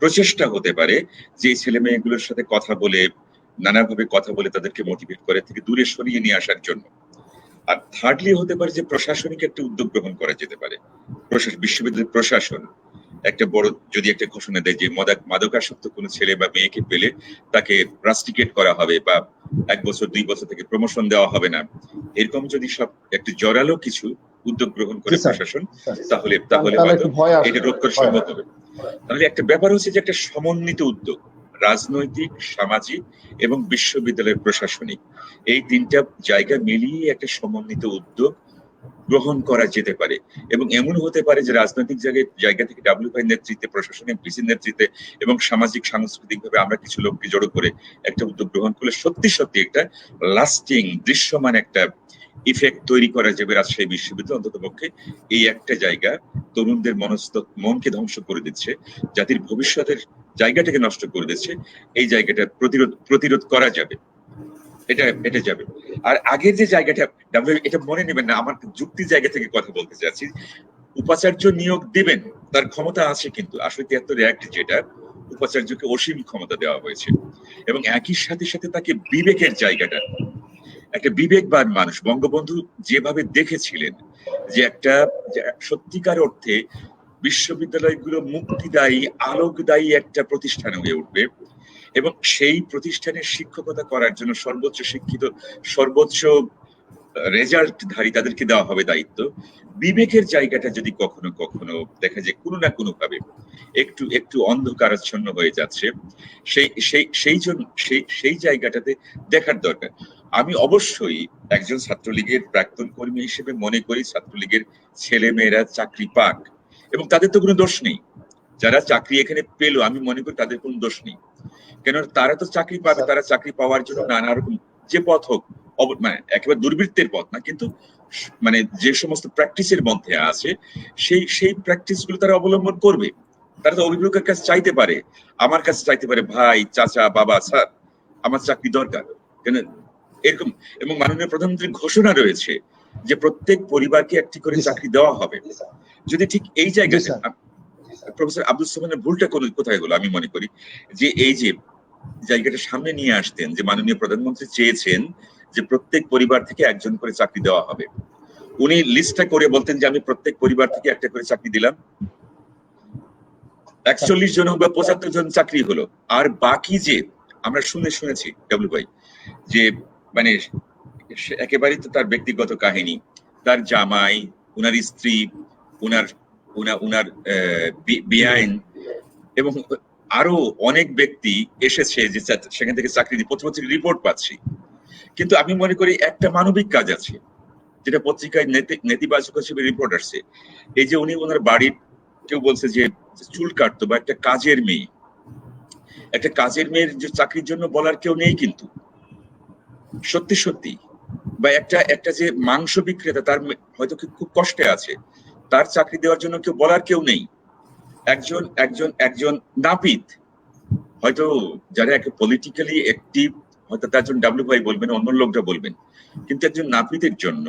প্রচেষ্টা হতে পারে যে ছেলে মেয়েগুলোর সাথে কথা বলে, নানাভাবে কথা বলে তাদেরকে মোটিভেট করে থেকে দূরে সরিয়ে নিয়ে আসার জন্য। আর থার্ডলি হতে পারে যে প্রশাসনিক একটা উদ্যোগ গ্রহণ করা যেতে পারে। বিশ্ববিদ্যালয়ের প্রশাসন একটা বড় যদি একটা ঘোষণা দেয় যে মাদকাসক্ত কোনো ছেলে বা মেয়েকে পেলে তাকে রাস্টিকেট করা হবে বা 1 বছর 2 বছর থেকে প্রমোশন দেওয়া হবে না, এরকম যদি সব একটা জোরালো কিছু উদ্যোগ গ্রহণ করে প্রশাসন, তাহলে হয়তো এটা রোধ করা সম্ভব হবে। তাহলে একটা ব্যাপার হচ্ছে যে একটা সমন্বিত উদ্যোগ, রাজনৈতিক, সামাজিক এবং বিশ্ববিদ্যালয়ের প্রশাসনিক, এই তিনটা জায়গা মিলিয়ে একটা সমন্বিত উদ্যোগ গ্রহণ করা যেতে পারে। এবং এমন হতে পারে যে রাজনৈতিক জায়গা থেকে ডাব্লিউআই নেতৃত্বে, প্রশাসনিক ভিসির নেতৃত্বে এবং সামাজিক সাংস্কৃতিক ভাবে আমরা কিছু লোককে জড়ো করে একটা উদ্যোগ গ্রহণ করলে সত্যি একটা লাস্টিং দৃশ্যমান একটা ইফেক্ট তৈরি করা যাবে রাজশাহী বিশ্ববিদ্যালয়। অন্তত পক্ষে এই একটা জায়গা তরুণদের মনকে ধ্বংস করে দিচ্ছে, জাতির ভবিষ্যতের জায়গাটাকে নষ্ট করে দিচ্ছে, এই জায়গাটা প্রতিরোধ করা যাবে, এটা যাবে। আর আগের যে জায়গাটা এটা মনে নেবেন না, আমার যুক্তির জায়গা থেকে কথা বলতে চাচ্ছি। উপাচার্য নিয়োগ দিবেন, তার ক্ষমতা আছে, কিন্তু 73 অ্যাক্ট যেটা, উপাচার্যকে অসীম ক্ষমতা দেওয়া হয়েছে। এবং একই সাথে তাকে বিবেকের জায়গাটা, একটা বিবেকবান মানুষ বঙ্গবন্ধু যেভাবে দেখেছিলেন যে একটা সত্যিকার অর্থে বিশ্ববিদ্যালয়গুলো মুক্তিদায়ী, আলোকদায়ী একটা প্রতিষ্ঠান হয়ে উঠবে, এবং সেই প্রতিষ্ঠানের শিক্ষকতা করার জন্য সর্বোচ্চ শিক্ষিত, সর্বোচ্চ রেজাল্টধারী তাদেরকে দেওয়া হবে দায়িত্ব। বিবেকের জায়গাটা যদি কখনো দেখা যায় কোনো না কোনো ভাবে একটু অন্ধকারাচ্ছন্ন হয়ে যাচ্ছে, সেই জায়গাটাতে দেখার দরকার। আমি অবশ্যই একজন ছাত্রলীগের প্রাক্তন কর্মী হিসেবে মনে করি ছাত্রলীগের ছেলে মেয়েরা চাকরি পাক, এবং তাদের তো কোনো দোষ নেই। যারা চাকরি এখানে পেলো, আমি মনে করি তাদের কোনো দোষ নেই, কেন তারা তো চাকরি পাবে, তারা চাকরি পাওয়ার জন্য নানা রকম যে পথ হোক, মানে একেবারে দুর্বৃত্তের পথ না, কিন্তু মানে যে সমস্ত প্র্যাকটিসের মধ্যে আছে সেই প্র্যাকটিস গুলো তারা অবলম্বন করবে। তারা তো অভিভাবকের কাছে চাইতে পারে, আমার কাছে চাইতে পারে, ভাই, চাচা, বাবা, স্যার, আমার চাকরি দরকার, কেন এরকম। এবং মাননীয় প্রধানমন্ত্রীর ঘোষণা রয়েছে যে প্রত্যেক পরিবারকে একটি করে চাকরি দেওয়া হবে। যদি ঠিক এই জায়গাটা প্রফেসর আব্দুল সোবহানের ভুলটা কোথায় হলো, আমি মনে করি যে এই যে জায়গাটা সামনে নিয়ে আসতেন, যে মাননীয় প্রধানমন্ত্রী চেয়েছেন যে প্রত্যেক পরিবার থেকে একজন করে চাকরি দেওয়া হবে, উনি লিস্টটা করে বলতেন যে আমি প্রত্যেক পরিবার থেকে একটা করে চাকরি দিলাম, 41 জন বা 75 জন চাকরি হলো। আর বাকি যে আমরা শুনেছি ডাব্লিউ ভাই, যে মানে একেবারেই তো তার ব্যক্তিগত কাহিনী, তার জামাই, উনার স্ত্রী, উনার বেআইন এবং আরো অনেক ব্যক্তি এসেছে যে সেখান থেকে চাকরি দিয়ে প্রতি রিপোর্ট পাচ্ছি। কিন্তু আমি মনে করি একটা মানবিক কাজ আছে, যেটা পত্রিকায় নেতিবাচক হিসেবে রিপোর্ট আসছে। এই যে উনি ওনার বাড়ির, কেউ বলছে যে চুল কাটতো, বা একটা কাজের মেয়ের যে চাকরির জন্য বলার কেউ নেই, কিন্তু সত্যি বা একটা যে মাংস বিক্রেতা, তার হয়তো খুব কষ্টে আছে, তার চাকরি দেওয়ার জন্য বলার কেউ নেই। একজন নাপিত, হয়তো যারা একটা পলিটিক্যালি অ্যাক্টিভ, হয়তো তার জন্য ডাব্লিউ ভাই বলবেন, অন্য লোকটা বলবেন, কিন্তু একজন নাপিতের জন্য,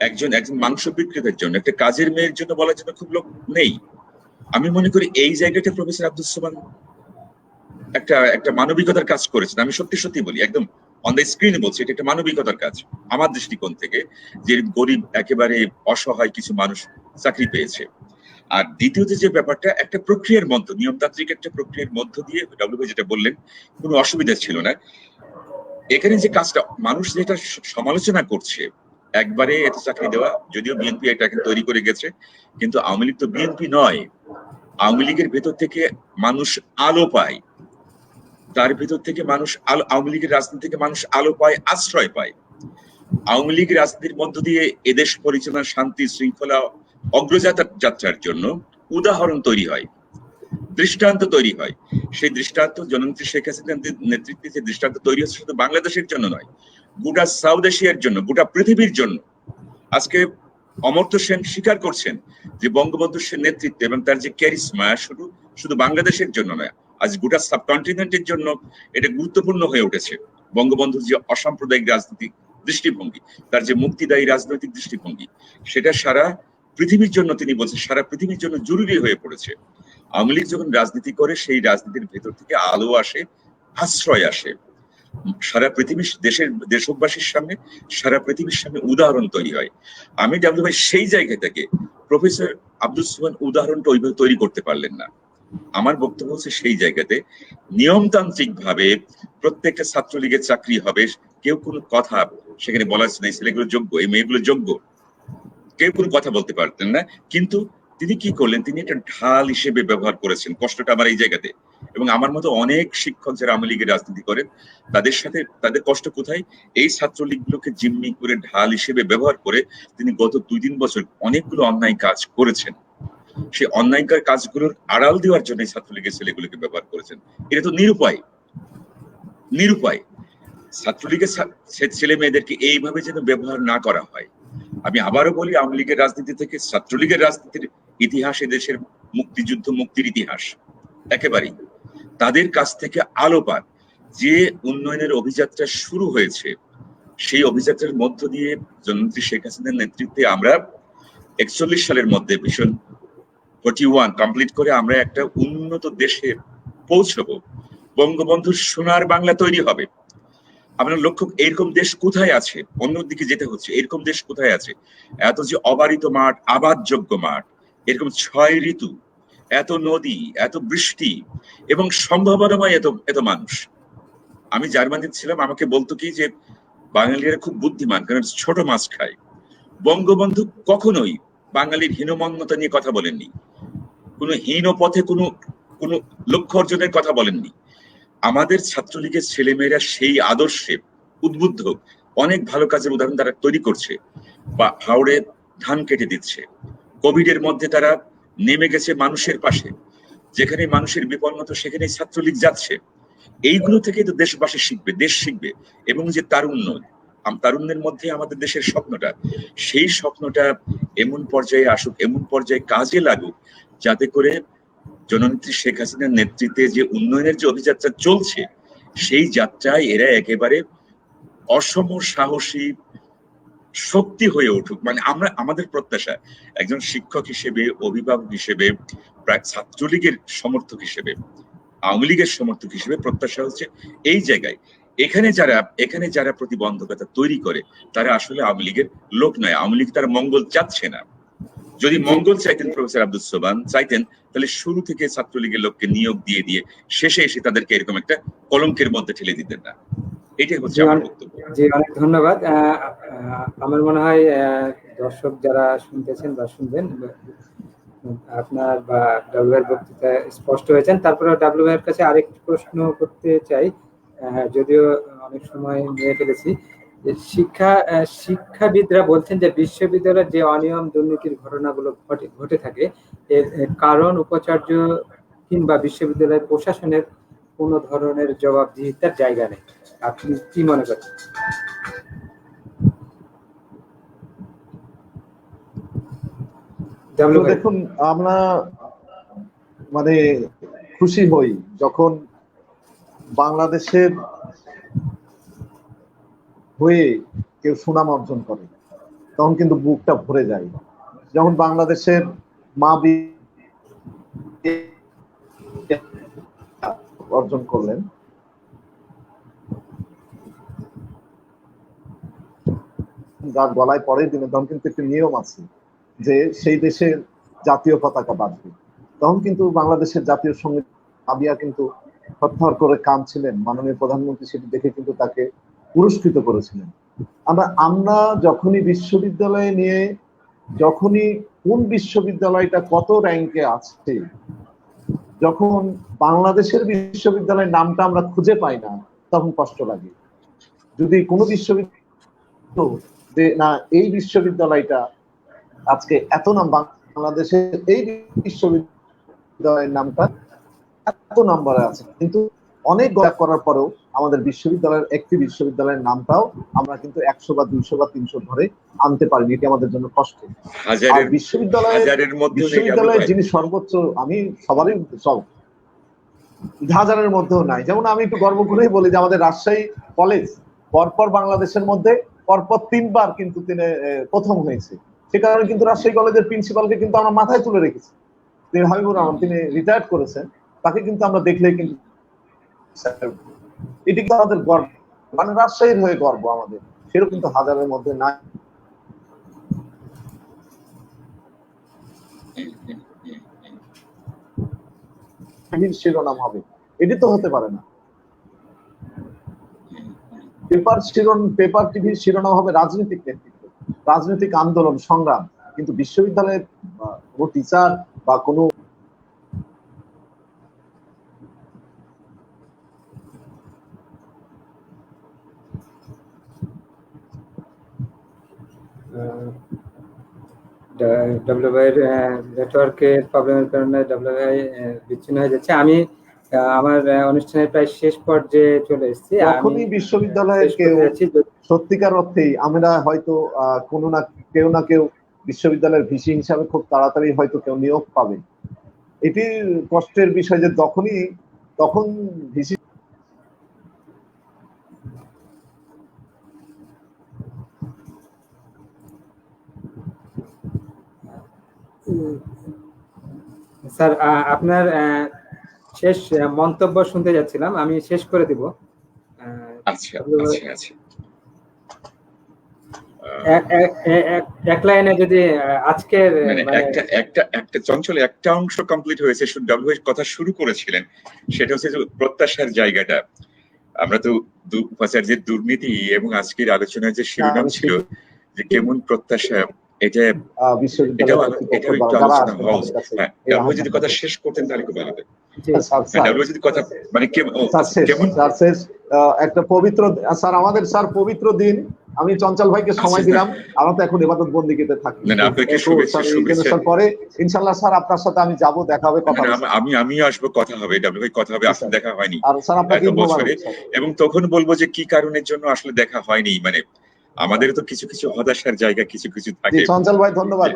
একজন মাংস বিক্রেতার জন্য, একটা কাজের মেয়ের জন্য বলার জন্য খুব লোক নেই। আমি মনে করি এই জায়গাটা প্রফেসর আব্দুল সোবহান একটা মানবিকতার কাজ করেছেন। আমি সত্যি বলি, একদম অন দ্য স্ক্রিনে বলছি, এটা একটা মানবিকতার কাজ আমার দৃষ্টিকোণ থেকে, যে গরিব একেবারে অসহায় কিছু মানুষ চাকরি পেয়েছে। আর দ্বিতীয়ত যে ব্যাপারটা, একটা প্রক্রিয়ার মধ্য, নিয়মতান্ত্রিক একটা প্রক্রিয়ার মধ্য দিয়ে ডাব্লিউ ভাই যেটা বললেন, কোনো অসুবিধা ছিল না। এখানে যে কাজটা মানুষ যেটা সমালোচনা করছে, একবারে এত চাকরি দেওয়া, যদিও বিএনপি এটাকে তৈরি করে গেছে, কিন্তু আওয়ামী লীগ তো বিএনপি নয়। আওয়ামী লীগের ভেতর থেকে মানুষ আলো পায়, তার ভেতর থেকে মানুষ আলো, আওয়ামী লীগের রাজনীতি থেকে মানুষ আলো পায়, আশ্রয় পায়। আওয়ামী লীগ রাজনীতির মধ্য দিয়ে এদেশ পরিচালনা, শান্তি শৃঙ্খলা, অগ্রযাত্রার জন্য উদাহরণ তৈরি হয়, দৃষ্টান্ত তৈরি হয়। সেই দৃষ্টান্ত জননেত্রী শেখ হাসিনার নেতৃত্বে যে দৃষ্টান্ত তৈরি হচ্ছে শুধু বাংলাদেশের জন্য নয়, গোটা সাউথ এশিয়ার জন্য, গোটা পৃথিবীর জন্য। আজকে অমর্ত্য সেন স্বীকার করছেন যে বঙ্গবন্ধু সেন নেতৃত্বে এবং তার যে ক্যারিসমা শুধু বাংলাদেশের জন্য নয়, আজ গোটা সাবকন্টিনেন্টের জন্য এটা গুরুত্বপূর্ণ হয়ে উঠেছে। বঙ্গবন্ধুর যে অসাম্প্রদায়িক রাজনৈতিক দৃষ্টিভঙ্গি, তার যে মুক্তিদায়ী রাজনৈতিক দৃষ্টিভঙ্গি, সেটা সারা পৃথিবীর জন্য, তিনি বলছেন সারা পৃথিবীর জন্য জরুরি হয়ে পড়েছে। আওয়ামী লীগ যখন রাজনীতি করে, সেই রাজনীতির ভেতর থেকে আলো আসে, আশ্রয় আসে, সারা পৃথিবীর দেশবাসীর সামনে, সারা পৃথিবীর সামনে উদাহরণ তৈরি হয়। আমি ডাব্লিউ ভাই সেই জায়গা থেকে প্রফেসর আব্দুল সোবহান উদাহরণটা ওইভাবে তৈরি করতে পারলেন না। আমার বক্তব্য হচ্ছে সেই জায়গাতে নিয়মতান্ত্রিক ভাবে প্রত্যেকটা ছাত্রলীগের চাকরি হবে, কেউ কোনো কথা সেখানে বলা হচ্ছে না, এই ছেলেগুলো যোগ্য, এই মেয়েগুলো যোগ্য, কেউ কোনো কথা বলতে পারতেন না। কিন্তু তিনি কি করলেন, তিনি একটা ঢাল হিসেবে ব্যবহার করেছেন। কষ্টটা আমার এই জায়গাতে, এবং আমার মতো অনেক শিক্ষক যারা আওয়ামী লীগের রাজনীতি করেন, তাদের সাথে তাদের কষ্ট কোথায়, এই ছাত্রলীগগুলোকে জিম্মি করে ঢাল হিসেবে ব্যবহার করে তিনি গত 2-3 বছর অনেকগুলো অন্যায় কাজ করেছেন। সেই অন্যায়কার কাজগুলোর আড়াল দেওয়ার জন্য ছাত্রলীগের ছেলেগুলোকে ব্যবহার করেছেন। এটা তো নিরুপায়। ছাত্রলীগের ছেলে মেয়েদেরকে এইভাবে যেন ব্যবহার না করা হয়। আমি আবারও বলি, আওয়ামী লীগের রাজনীতি থেকে ছাত্রলীগের রাজনীতির ইতিহাস, দেশের মুক্তিযুদ্ধ, মুক্তির ইতিহাস একেবারেই তাদের কাছ থেকে আলো পান। যে উন্নয়নের অভিযাত্রা শুরু হয়েছে, সেই অভিযাত্রার মধ্য দিয়ে জননেত্রী শেখ হাসিনার নেতৃত্বে আমরা 41 সালের মধ্যে ভিশন 41 কমপ্লিট করে আমরা একটা উন্নত দেশে পৌঁছবো। বঙ্গবন্ধুর সোনার বাংলা তৈরি হবে। আপনার লক্ষ্য, এরকম দেশ কোথায় আছে? অন্যদিকে যেতে হচ্ছে। এরকম দেশ কোথায় আছে? এত যে অবারিত মাঠ, আবাদযোগ্য মাঠ, এরকম 6 ঋতু, এত নদী, এত বৃষ্টি এবং সম্ভাবনাময় এত মানুষ। আমি জার্মানিতে ছিলাম, আমাকে বলতো কি যে বাঙালিরা খুব বুদ্ধিমান, কারণ ছোট মাছ খায়। বঙ্গবন্ধু কখনোই বাঙালির হীনমন্যতা নিয়ে কথা বলেননি, কোনো হীন পথে কোনো লক্ষ্য অর্জনের কথা বলেননি। আমাদের ছাত্রলীগের ছেলেমেয়েরা সেই আদর্শে উদ্বুদ্ধ অনেক ভালো কাজের উদাহরণ তারা তৈরি করছে। বা হাওড়ে ধান কেটে দিচ্ছে, কোভিড এর মধ্যে তারা নেমে গেছে মানুষের পাশে, যেখানে মানুষের বিপন্নতা সেখানে ছাত্রলীগ যাচ্ছে। এইগুলো থেকে তো দেশবাসী শিখবে, দেশ শিখবে। এবং যে তারুণ্যের মধ্যে আমাদের দেশের স্বপ্নটা, সেই স্বপ্নটা এমন পর্যায়ে আসুক, এমন পর্যায়ে কাজে লাগুক, যাতে করে জননেত্রী শেখ হাসিনার নেতৃত্বে যে উন্নয়নের যে অভিযাত্রা চলছে, সেই যাত্রায় এরা একেবারে অসম সাহসী শক্তি হয়ে উঠুক। মানে আমাদের প্রত্যাশা, একজন শিক্ষক হিসেবে, অভিভাবক হিসেবে, প্রায় ছাত্রলীগের সমর্থক হিসেবে, আওয়ামী লীগের সমর্থক হিসেবে প্রত্যাশা হচ্ছে এই জায়গায়, এখানে যারা প্রতিবন্ধকতা তৈরি করে, তারা আসলে আওয়ামী লীগের লোক নয়। আওয়ামী লীগ তার মঙ্গল চাচ্ছে না। যদি মঙ্গল চাইতেন প্রফেসর আব্দুল সোবহান চাইতেন, তাহলে শুরু থেকে ছাত্রলীগের লোককে নিয়োগ দিয়ে শেষে এসে তাদেরকে এরকম একটা কলঙ্কের মধ্যে ঠেলে দিতেন না। এটাই হচ্ছে আমার বক্তব্য। জি, অনেক ধন্যবাদ। আমার মনে হয় দর্শক যারা শুনতেছেন বা শুনবেন, আপনার বা ডাব্লিউ এর বক্তৃতা স্পষ্ট হয়েছেন। তারপরে ডাব্লিউ এর কাছে আরেকটি প্রশ্ন করতে চাই, যদিও অনেক সময় নিয়ে ফেলেছি। শিক্ষাবিদরা বলছেন যে বিশ্ববিদ্যালয়ের যে অনিয়ম দুর্নীতির ঘটনাগুলো ঘটে থাকে, এর কারণ উপাচার্য কিংবা বিশ্ববিদ্যালয়ের প্রশাসনের কোনো ধরনের জবাবদিহিতার জায়গা নেই। আপনি কি মনে করেন? দেখুন, আমরা মানে খুশি হই যখন বাংলাদেশের হয়ে কেউ সুনাম অর্জন করে, তখন কিন্তু বুকটা ভরে যায়। যখন বাংলাদেশের মা অর্জন করলেন, যার গলায় পরের দিনে, তখন কিন্তু একটি নিয়ম আছে যে সেই দেশের জাতীয় পতাকা বাঁধবে। তখন কিন্তু বাংলাদেশের জাতীয় সঙ্গীত আবিয়া কিন্তু থরথর করে কাঁদছিলেন। মাননীয় প্রধানমন্ত্রী সেটি দেখে কিন্তু তাকে পুরস্কৃত করেছিলেন। আমরা যখনই বিশ্ববিদ্যালয় নিয়ে, যখনই কোন বিশ্ববিদ্যালয়টা কত র্যাঙ্কে আছে, যখন বাংলাদেশের বিশ্ববিদ্যালয়ের নামটা আমরা খুঁজে পাই না, তখন কষ্ট লাগে। যদি কোনো বিশ্ববিদ্যালয় যে না, এই বিশ্ববিদ্যালয়টা আজকে এত নাম, বাংলাদেশের এই বিশ্ববিদ্যালয়ের নামটা এত নাম্বারে আছে, কিন্তু অনেক গড়া করার পরেও আমাদের বিশ্ববিদ্যালয়ের একটি বিশ্ববিদ্যালয়ের নামটাও আমরা কিন্তু 100 বা 200 বা 300 ধরে আনতে পারিনি। এটি আমাদের জন্য কষ্টের। আর বিশ্ববিদ্যালয়ের যিনি সর্বোচ্চ, আমি সবারই সব হাজারের মধ্যেও নাই। যেমন আমি একটু গর্ব করেই বলি যে আমাদের রাজশাহী কলেজ পরপর বাংলাদেশের মধ্যে পরপর 3 বার কিন্তু তিনি প্রথম হয়েছে। সে কারণে কিন্তু রাজশাহী কলেজের প্রিন্সিপালকে কিন্তু আমরা মাথায় তুলে রেখেছি। তিনি হাবিবুর রহমান, তিনি রিটায়ার্ড করেছেন, তাকে কিন্তু আমরা দেখলেই কিন্তু এটি কিন্তু আমাদের গর্ব, মানে রাজশাহীর হয়ে গর্ব আমাদের, সেরকম কিন্তু হাজারের মধ্যে নাই। শিরোনাম হবে, এটি তো হতে পারে না। পেপার টিভির শিরোনাম হবে রাজনৈতিক নেতৃত্ব, রাজনৈতিক আন্দোলন, সংগ্রাম। কিন্তু বিশ্ববিদ্যালয়ের কোনো টিচার বা কোনো ডব্লিউ ভাইয়ের নেটওয়ার্কের প্রবলেমের কারণে ডব্লিউ ভাই বিচ্ছিন্ন হয়ে যাচ্ছে। আমি আমার অনুষ্ঠানের প্রায় শেষ পর্যায়ে চলে এসেছি। যখনই বিশ্ববিদ্যালয়ের কেউ সত্যিকার অর্থেই, আমরা হয়তো কোনো না কেউ বিশ্ববিদ্যালয়ের ভিসি হিসাবে খুব তাড়াতাড়ি হয়তো কেউ নিয়োগ পাবে। এটি কষ্টের বিষয় যে তখন ভিসি স্যার, আপনার শেষ মন্তব্য শুনতে যাচ্ছিলাম, আমি শেষ করে দিব। আচ্ছা, এক লাইনে যদি আজকের একটা চঞ্চল একটা অংশ কমপ্লিট হয়েছে, ডব্লিউ কথা শুরু করেছিলেন, সেটা হচ্ছে যে প্রত্যাশার জায়গাটা। আমরা তো উপাচার্যের দুর্নীতি এবং আজকের আলোচনার যে শিরোনাম ছিল যে কেমন প্রত্যাশা, এটা একটু আলোচনা হওয়া উচিত। হ্যাঁ, ডব্লিউ যদি কথা শেষ করতেন তাহলে খুব ভালো হতো। ডব্লিউ যদি কথা মানে কেমন একটা পবিত্র, স্যার আমাদের স্যার পবিত্র দিন, আমি চঞ্চল ভাইকে সময় দিলাম, আমরা তো এখন ইবাদত বন্দিগিতে থাকি। পরে ইনশাআল্লাহ স্যার আপনার সাথে আমি যাব, দেখা হবে, কথা হবে। আমিও আসবো, কথা হবে, ডব্লিউ ভাই কথা হবে। আসলে দেখা হয়নি আর স্যার আপনাকে এবং তখন বলবো যে কি কারণের জন্য আসলে দেখা হয়নি। মানে আমাদের তো কিছু হতাশার জায়গা কিছু থাকে। চঞ্চল ভাই ধন্যবাদ।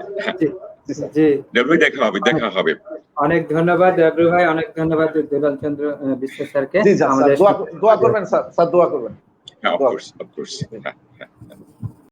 জি, ডব্লিউ দেখা হবে। অনেক ধন্যবাদ ডব্লিউ ভাই, অনেক ধন্যবাদ দুলাল চন্দ্র বিশ্বাস স্যারকে। আমাদের দোয়া করবেন স্যার, দোয়া করবেন। হ্যাঁ, অফ কোর্স।